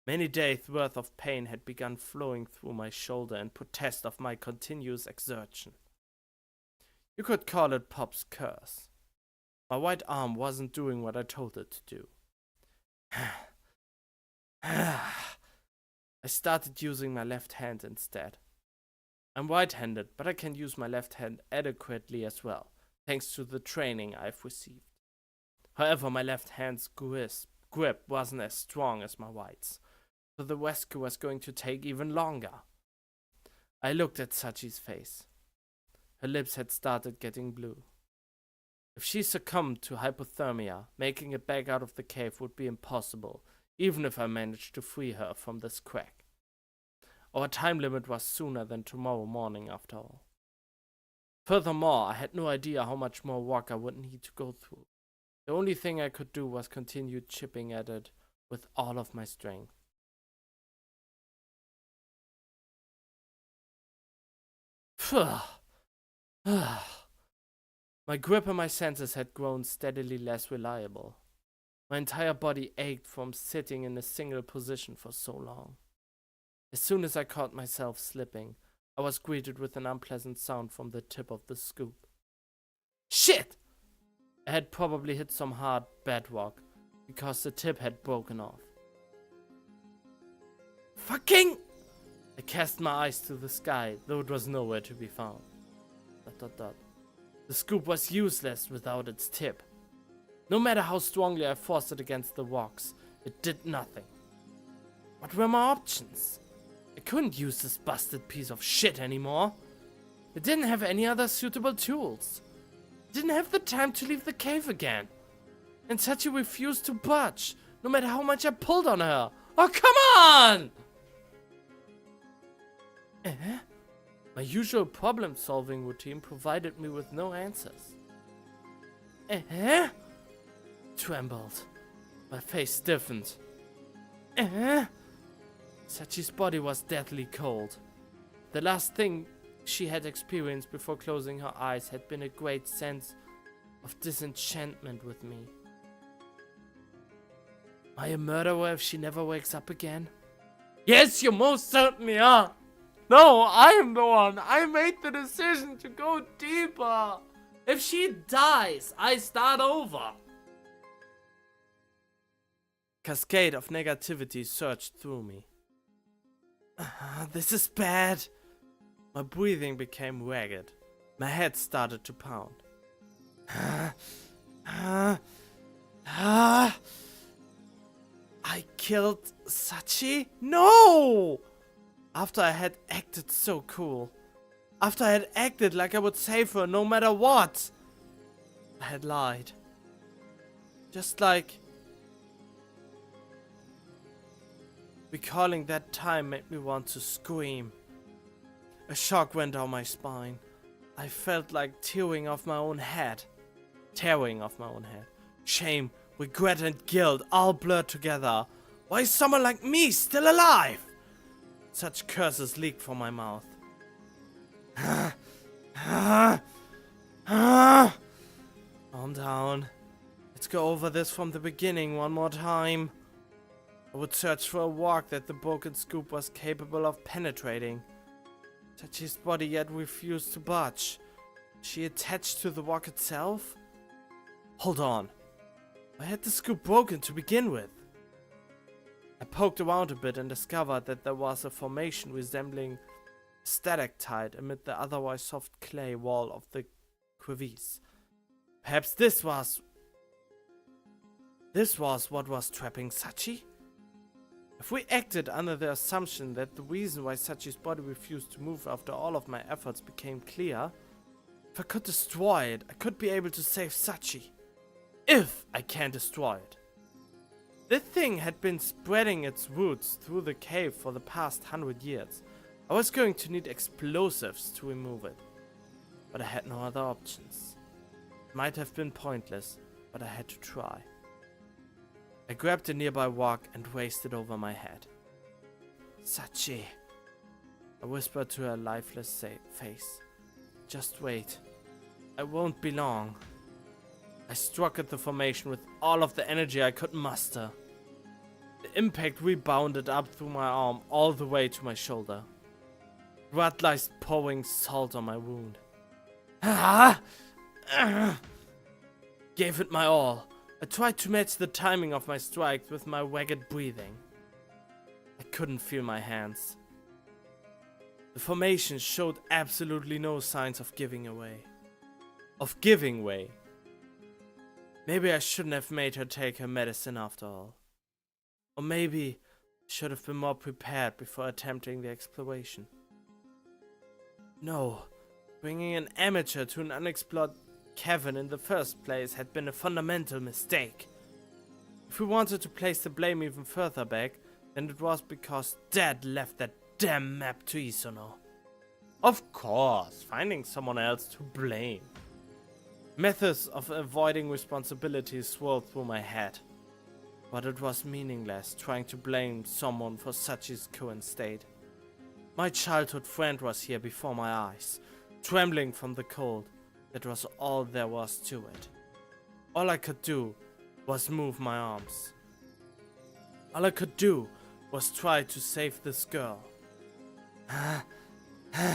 Many days worth of pain had begun flowing through my shoulder in protest of my continuous exertion. You could call it Pop's curse. My right arm wasn't doing what I told it to do. I started using my left hand instead. I'm right-handed, but I can use my left hand adequately as well, thanks to the training I've received. However, my left hand's grip wasn't as strong as my right's, so the rescue was going to take even longer. I looked at Sachi's face. Her lips had started getting blue. If she succumbed to hypothermia, making it back out of the cave would be impossible, even if I managed to free her from this crack. Our time limit was sooner than tomorrow morning after all. Furthermore, I had no idea how much more work I would need to go through. The only thing I could do was continue chipping at it with all of my strength. My grip and my senses had grown steadily less reliable. My entire body ached from sitting in a single position for so long. As soon as I caught myself slipping, I was greeted with an unpleasant sound from the tip of the scoop. Shit! I had probably hit some hard bedrock, because the tip had broken off. Fucking! I cast my eyes to the sky, though it was nowhere to be found. ... The scoop was useless without its tip. No matter how strongly I forced it against the rocks, it did nothing. What were my options? I couldn't use this busted piece of shit anymore. It didn't have any other suitable tools. It didn't have the time to leave the cave again. And Sachi refused to budge, no matter how much I pulled on her. Oh, come on! My usual problem-solving routine provided me with no answers. Trembled. My face stiffened. Sachi's body was deathly cold. The last thing she had experienced before closing her eyes had been a great sense of disenchantment with me. Am I a murderer if she never wakes up again? Yes, you most certainly are! No, I am the one! I made the decision to go deeper! If she dies, I start over! Cascade of negativity surged through me. This is bad. My breathing became ragged. My head started to pound. I killed Sachi? No! After I had acted so cool. After I had acted like I would save her no matter what. I had lied. Just like... Recalling that time made me want to scream. A shock went down my spine. I felt like tearing off my own head. Shame Regret and guilt all blurred together. Why is someone like me still alive? Such curses leaked from my mouth. Calm down. Let's go over this from the beginning one more time. I would search for a walk that the broken scoop was capable of penetrating. Sachi's body yet refused to budge. She attached to the walk itself? Hold on. Why had the scoop broken to begin with? I poked around a bit and discovered that there was a formation resembling a stalactite amid the otherwise soft clay wall of the crevice. Perhaps this was what was trapping Sachi? If we acted under the assumption that the reason why Sachi's body refused to move after all of my efforts became clear, if I could destroy it, I could be able to save Sachi. If I can destroy it. This thing had been spreading its roots through the cave for the past 100 years. I was going to need explosives to remove it. But I had no other options. It might have been pointless, but I had to try. I grabbed a nearby rock and raised it over my head. Sachi, I whispered to her lifeless face. Just wait. I won't be long. I struck at the formation with all of the energy I could muster. The impact rebounded up through my arm all the way to my shoulder. Blood lies pouring salt on my wound. Gave it my all. I tried to match the timing of my strikes with my ragged breathing. I couldn't feel my hands. The formation showed absolutely no signs of giving way. Maybe I shouldn't have made her take her medicine after all. Or maybe I should have been more prepared before attempting the exploration. No, bringing an amateur to an unexplored cavern in the first place had been a fundamental mistake. If we wanted to place the blame even further back, then it was because Dad left that damn map to Isono. Of course, finding someone else to blame. Methods of avoiding responsibility swirled through my head. But it was meaningless trying to blame someone for Sachi's current state. My childhood friend was here before my eyes, trembling from the cold. That was all there was to it. All I could do was move my arms. All I could do was try to save this girl. The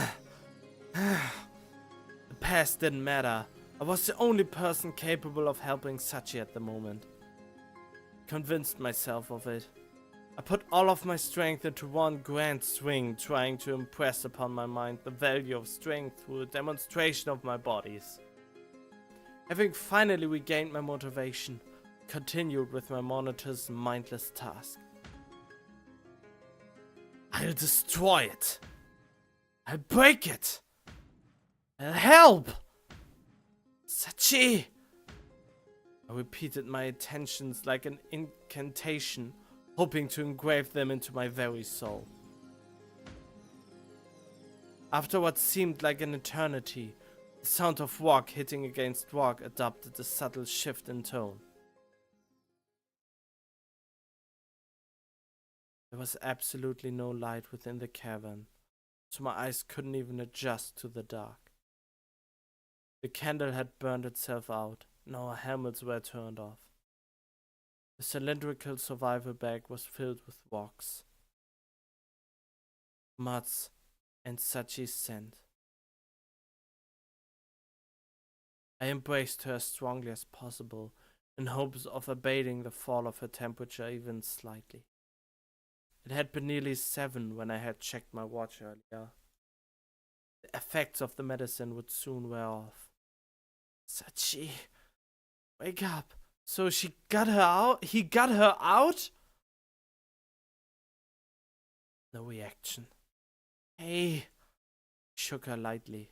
past didn't matter. I was the only person capable of helping Sachi at the moment. Convinced myself of it. I put all of my strength into one grand swing, trying to impress upon my mind the value of strength through a demonstration of my bodies. Having finally regained my motivation, I continued with my monotonous, mindless task. I'll destroy it. I'll break it. I'll help. Sachi! I repeated my intentions like an incantation, hoping to engrave them into my very soul. After what seemed like an eternity, the sound of rock hitting against rock adopted a subtle shift in tone. There was absolutely no light within the cavern, so my eyes couldn't even adjust to the dark. The candle had burned itself out, and our helmets were turned off. The cylindrical survival bag was filled with rocks, muds, and Sachi's scent. I embraced her as strongly as possible, in hopes of abating the fall of her temperature even slightly. It had been nearly 7 when I had checked my watch earlier. The effects of the medicine would soon wear off. Sachi, wake up. So she got her out? He got her out? No reaction. Hey. Shook her lightly.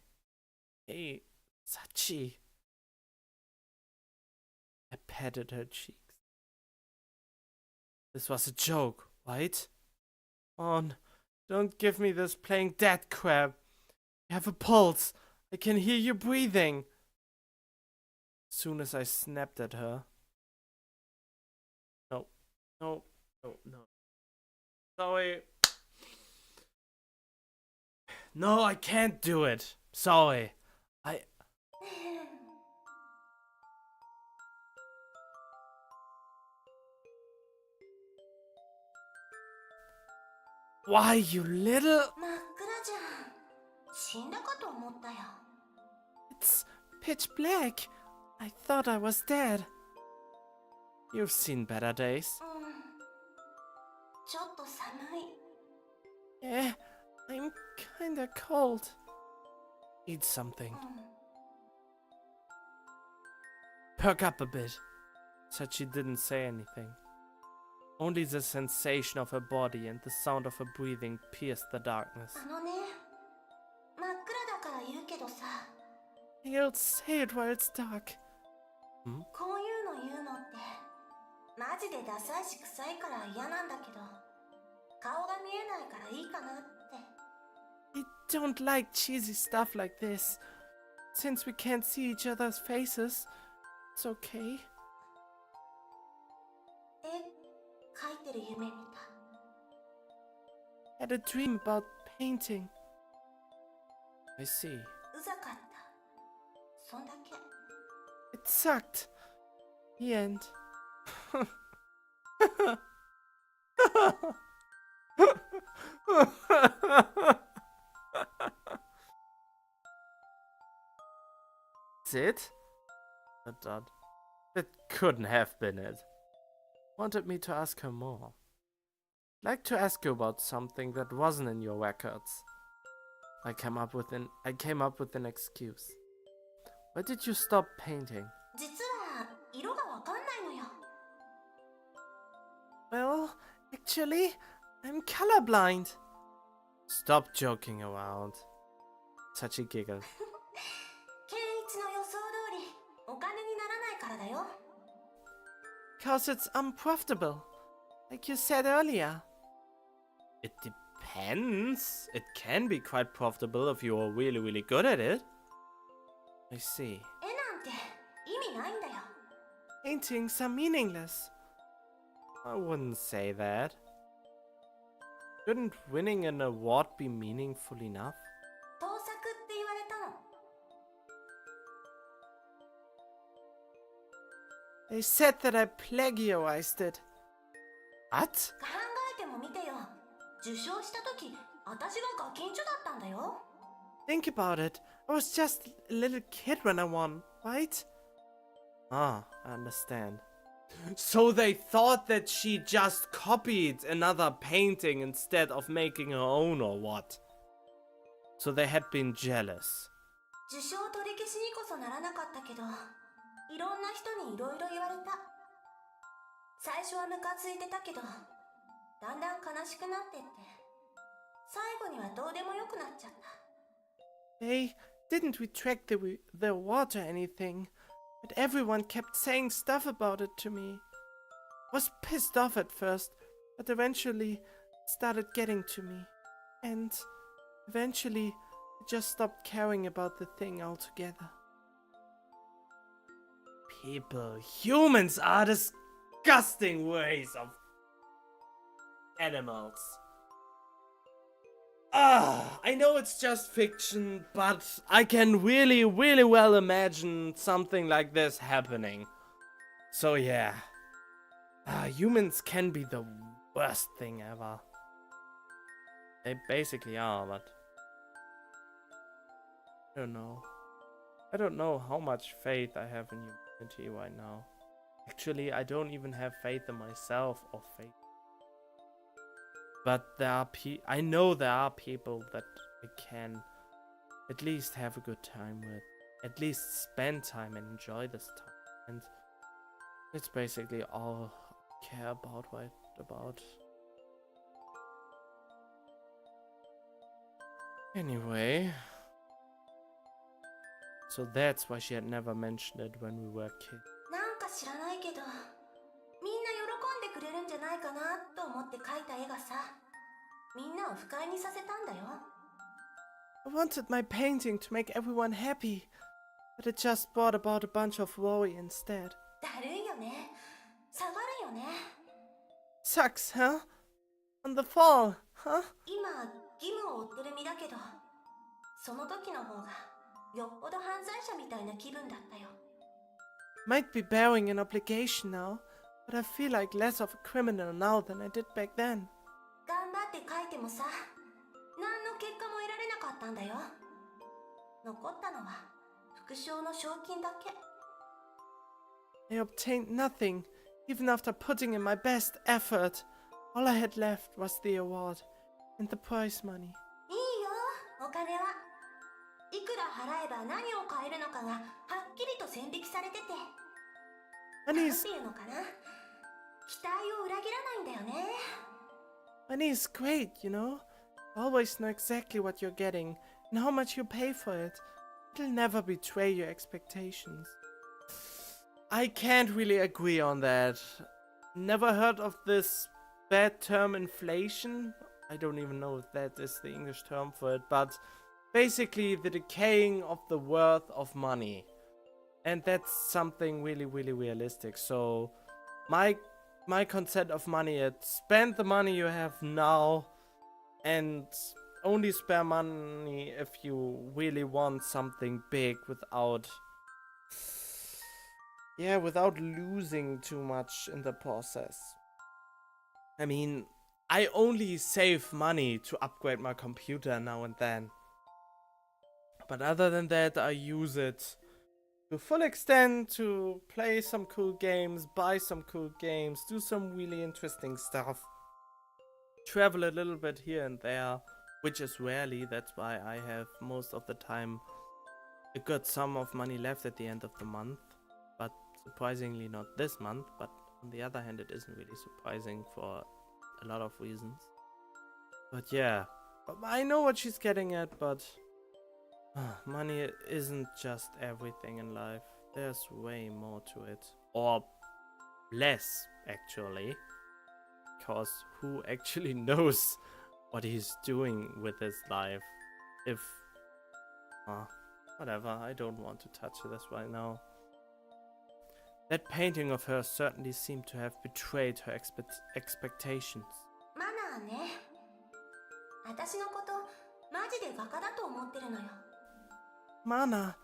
Hey, Sachi. I patted her cheeks. This was a joke, right? Come on, don't give me this playing dead crap. You have a pulse. I can hear you breathing. As soon as I snapped at her, No, no, no. Sorry. No, I can't do it. Sorry. I... Why, you little... 真っ暗じゃん。死んだかと思ったよ。 It's pitch black. I thought I was dead. You've seen better days. ちょっと寒い。 Yeah, I'm kinda cold. Eat something. Perk up a bit. Sachi didn't say anything. Only the sensation of her body and the sound of her breathing pierced the darkness. あのね、真っ暗だから言うけどさ、 I'll say it while it's dark. こういうの言うのってマジでダサいし臭いから嫌なんだけど、顔が見えないからいいかなって。 I don't like cheesy stuff like this. Since we can't see each other's faces, it's okay. 描いてる夢見た。 Had a dream about painting. I see. うざかった。そんだけ。 It sucked. The end. That's it? That couldn't have been it. Wanted me to ask her more. Like to ask you about something that wasn't in your records. I came up with an excuse. Why did you stop painting? 実は色がわかんないのよ。 Well, actually, I'm colorblind. Stop joking around. Sachi giggled. ケンイチの予想通りお金にならないからだよ。 Because it's unprofitable, like you said earlier. It depends. It can be quite profitable if you're really, really good at it. I see. 絵なんて意味ないんだよ。 Paintings are meaningless. I wouldn't say that. Shouldn't winning an award be meaningful enough? 盗作って言われたの。 They said that I plagiarized it. What? 考えてもみてよ。受賞した時、私がガキンチョだったんだよ。 Think about it. I was just a little kid when I won, right? Ah, I understand. So they thought that she just copied another painting instead of making her own or what? So they had been jealous. 受賞取り消しにこそならなかったけど、いろんな人にいろいろ言われた。最初はムカついてたけど、だんだん悲しくなってって、最後にはどうでもよくなっちゃった。 They didn't retract the award or anything, but everyone kept saying stuff about it to me. I was pissed off at first, but eventually it started getting to me. And eventually I just stopped caring about the thing altogether. Humans are disgusting ways of animals. I know it's just fiction, but I can really, really well imagine something like this happening. So yeah. Humans can be the worst thing ever. They basically are, but... I don't know. I don't know how much faith I have in humanity right now. Actually, I don't even have faith in myself or faith. But I know there are people that I can at least have a good time with. At least spend time and enjoy this time. And it's basically all I care about right about. Anyway. So that's why she had never mentioned it when we were kids. なんか知らないけど、みんな喜んでくれるんじゃないかなと思って描いた絵がさ、みんなを不快にさせたんだよ。 I wanted my painting to make everyone happy, but it just brought about a bunch of worry instead. だるいよね。下がるよね。sucks, huh? On the fall, huh? 今義務を負ってる身だけど、その時の方がよっぽど犯罪者みたいな気分だったよ。 Might be bearing an obligation now, but I feel like less of a criminal now than I did back then. 頑張って書いてもさ、何の結果も得られなかったんだよ。残ったのは副賞の賞金だけ。 I obtained nothing, even after putting in my best effort. All I had left was the award and the prize money. いいよ、お金は。いくら払えば何を買えるのかがはっきりと線引きされてて。なんて Money's いうのかな、期待を裏切らないんだよね。 money is great, you know. You always know exactly what you're getting and how much you pay for it. It'll never betray your expectations. I can't really agree on that. Never heard of this bad term inflation. I don't even know if that is the English term for it, but basically the decaying of the worth of money. And that's something really, really realistic. So my concept of money is spend the money you have now and only spare money if you really want something big without losing too much in the process. I mean, I only save money to upgrade my computer now and then. But other than that, I use it to full extent to play some cool games, buy some cool games, do some really interesting stuff. Travel a little bit here and there, which is rarely. That's why I have most of the time a good sum of money left at the end of the month. But surprisingly not this month, but on the other hand it isn't really surprising for a lot of reasons. But yeah, I know what she's getting at, but money isn't just everything in life. There's way more to it. Or less, actually. Because who actually knows what he's doing with his life? If... whatever, I don't want to touch this right now. That painting of her certainly seemed to have betrayed her expectations. マナーね。私のことマジでバカだと思ってるのよ。 Mana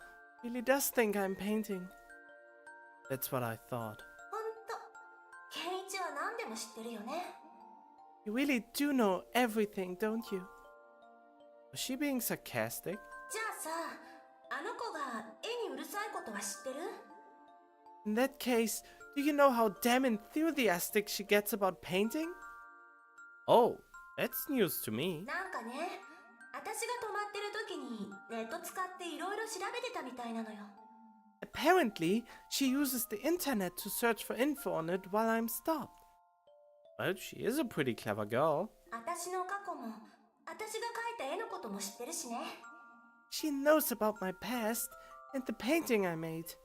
really does think I'm painting. That's what I thought. ほんと、ケンイチは何でも知ってるよね。 You really do know everything, don't you? Was she being sarcastic? じゃあさ、あの子が絵にうるさいことは知ってる？ In that case, do you know how damn enthusiastic she gets about painting? Oh, that's news to me. なんかね、私が泊まってる時にネット使っていろいろ調べてたみたいなのよ。 Apparently, she uses the internet to search for info on it while I'm stopped. Well, she is a pretty clever girl. 私の過去も、私が描いた絵のことも知ってるしね。 She knows about my past and the painting I made.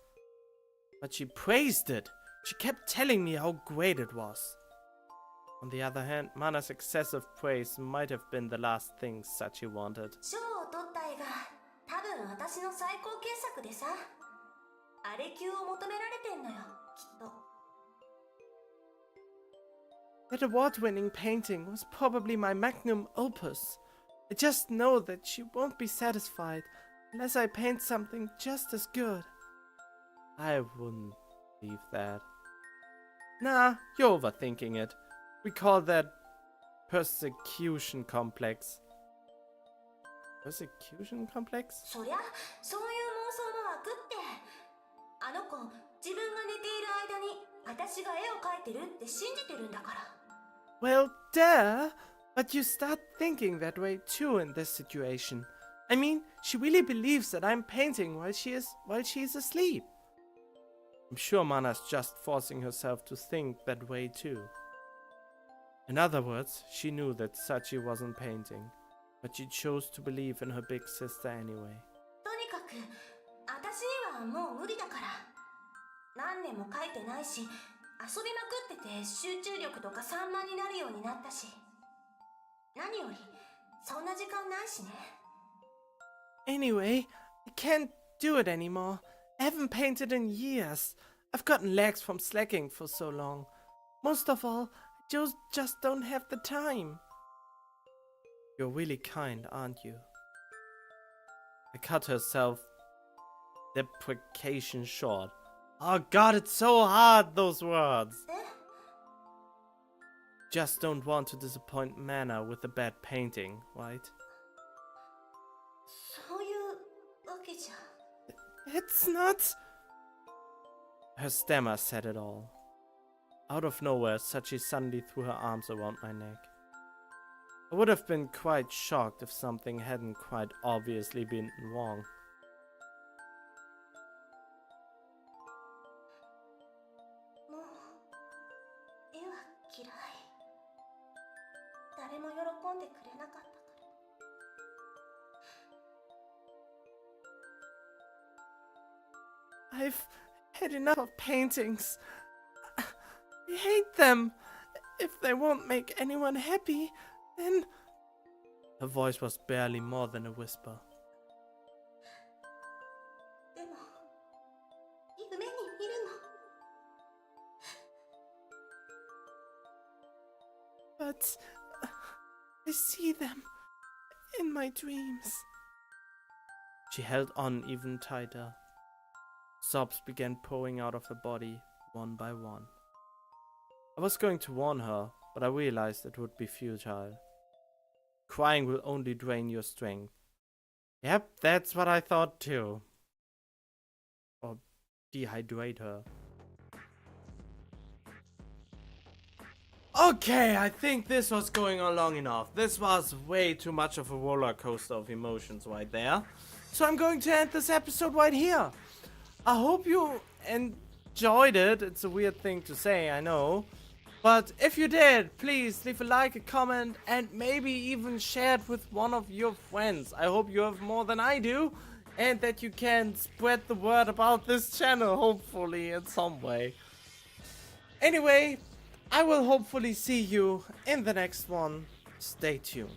But she praised it. She kept telling me how great it was. On the other hand, Mana's excessive praise might have been the last thing Sachi wanted. 賞を取った絵が多分私の最高傑作でさ、あれ級を求められてんのよ、きっと。 That award-winning painting was probably my magnum opus. I just know that she won't be satisfied unless I paint something just as good. I wouldn't believe that. Nah, you're overthinking it. We call that persecution complex. Persecution complex? そりゃ、そういう妄想も湧くって。あの子、自分が寝ている間に私が絵を描いてるって信じてるんだから。 Well, duh! But you start thinking that way too in this situation. I mean, she really believes that I'm painting while she's asleep. I'm sure Mana's just forcing herself to think that way too. In other words, she knew that Sachi wasn't painting, but she chose to believe in her big sister anyway. とにかく、私にはもう無理だから。何年も描いてないし、遊びまくってて集中力とか散漫になるようになったし。何より、そんな時間ないしね。 Anyway, I can't do it anymore. I haven't painted in years. I've gotten legs from slacking for so long. Most of all, I You just don't have the time. You're really kind, aren't you? I cut her self-deprecation short. Oh god, it's so hard, those words. Just don't want to disappoint Mana with a bad painting, right? そういうわけじゃ。 It's not... Her stammer said it all. Out of nowhere, Sachi suddenly threw her arms around my neck. I would have been quite shocked if something hadn't quite obviously been wrong. もう絵は嫌い。誰も喜んでくれなかったから。 I've had enough of paintings. I hate them. If they won't make anyone happy, then... Her voice was barely more than a whisper. でも夢に見るの。 But I see them in my dreams. She held on even tighter. Sobs began pouring out of her body, one by one. I was going to warn her, but I realized it would be futile. Crying will only drain your strength. Yep, that's what I thought too. Or dehydrate her. Okay, I think this was going on long enough. This was way too much of a roller coaster of emotions right there. So I'm going to end this episode right here. I hope you enjoyed it. It's a weird thing to say, I know. But if you did, please leave a like, a comment, and maybe even share it with one of your friends. I hope you have more than I do, and that you can spread the word about this channel, hopefully, in some way. Anyway, I will hopefully see you in the next one. Stay tuned.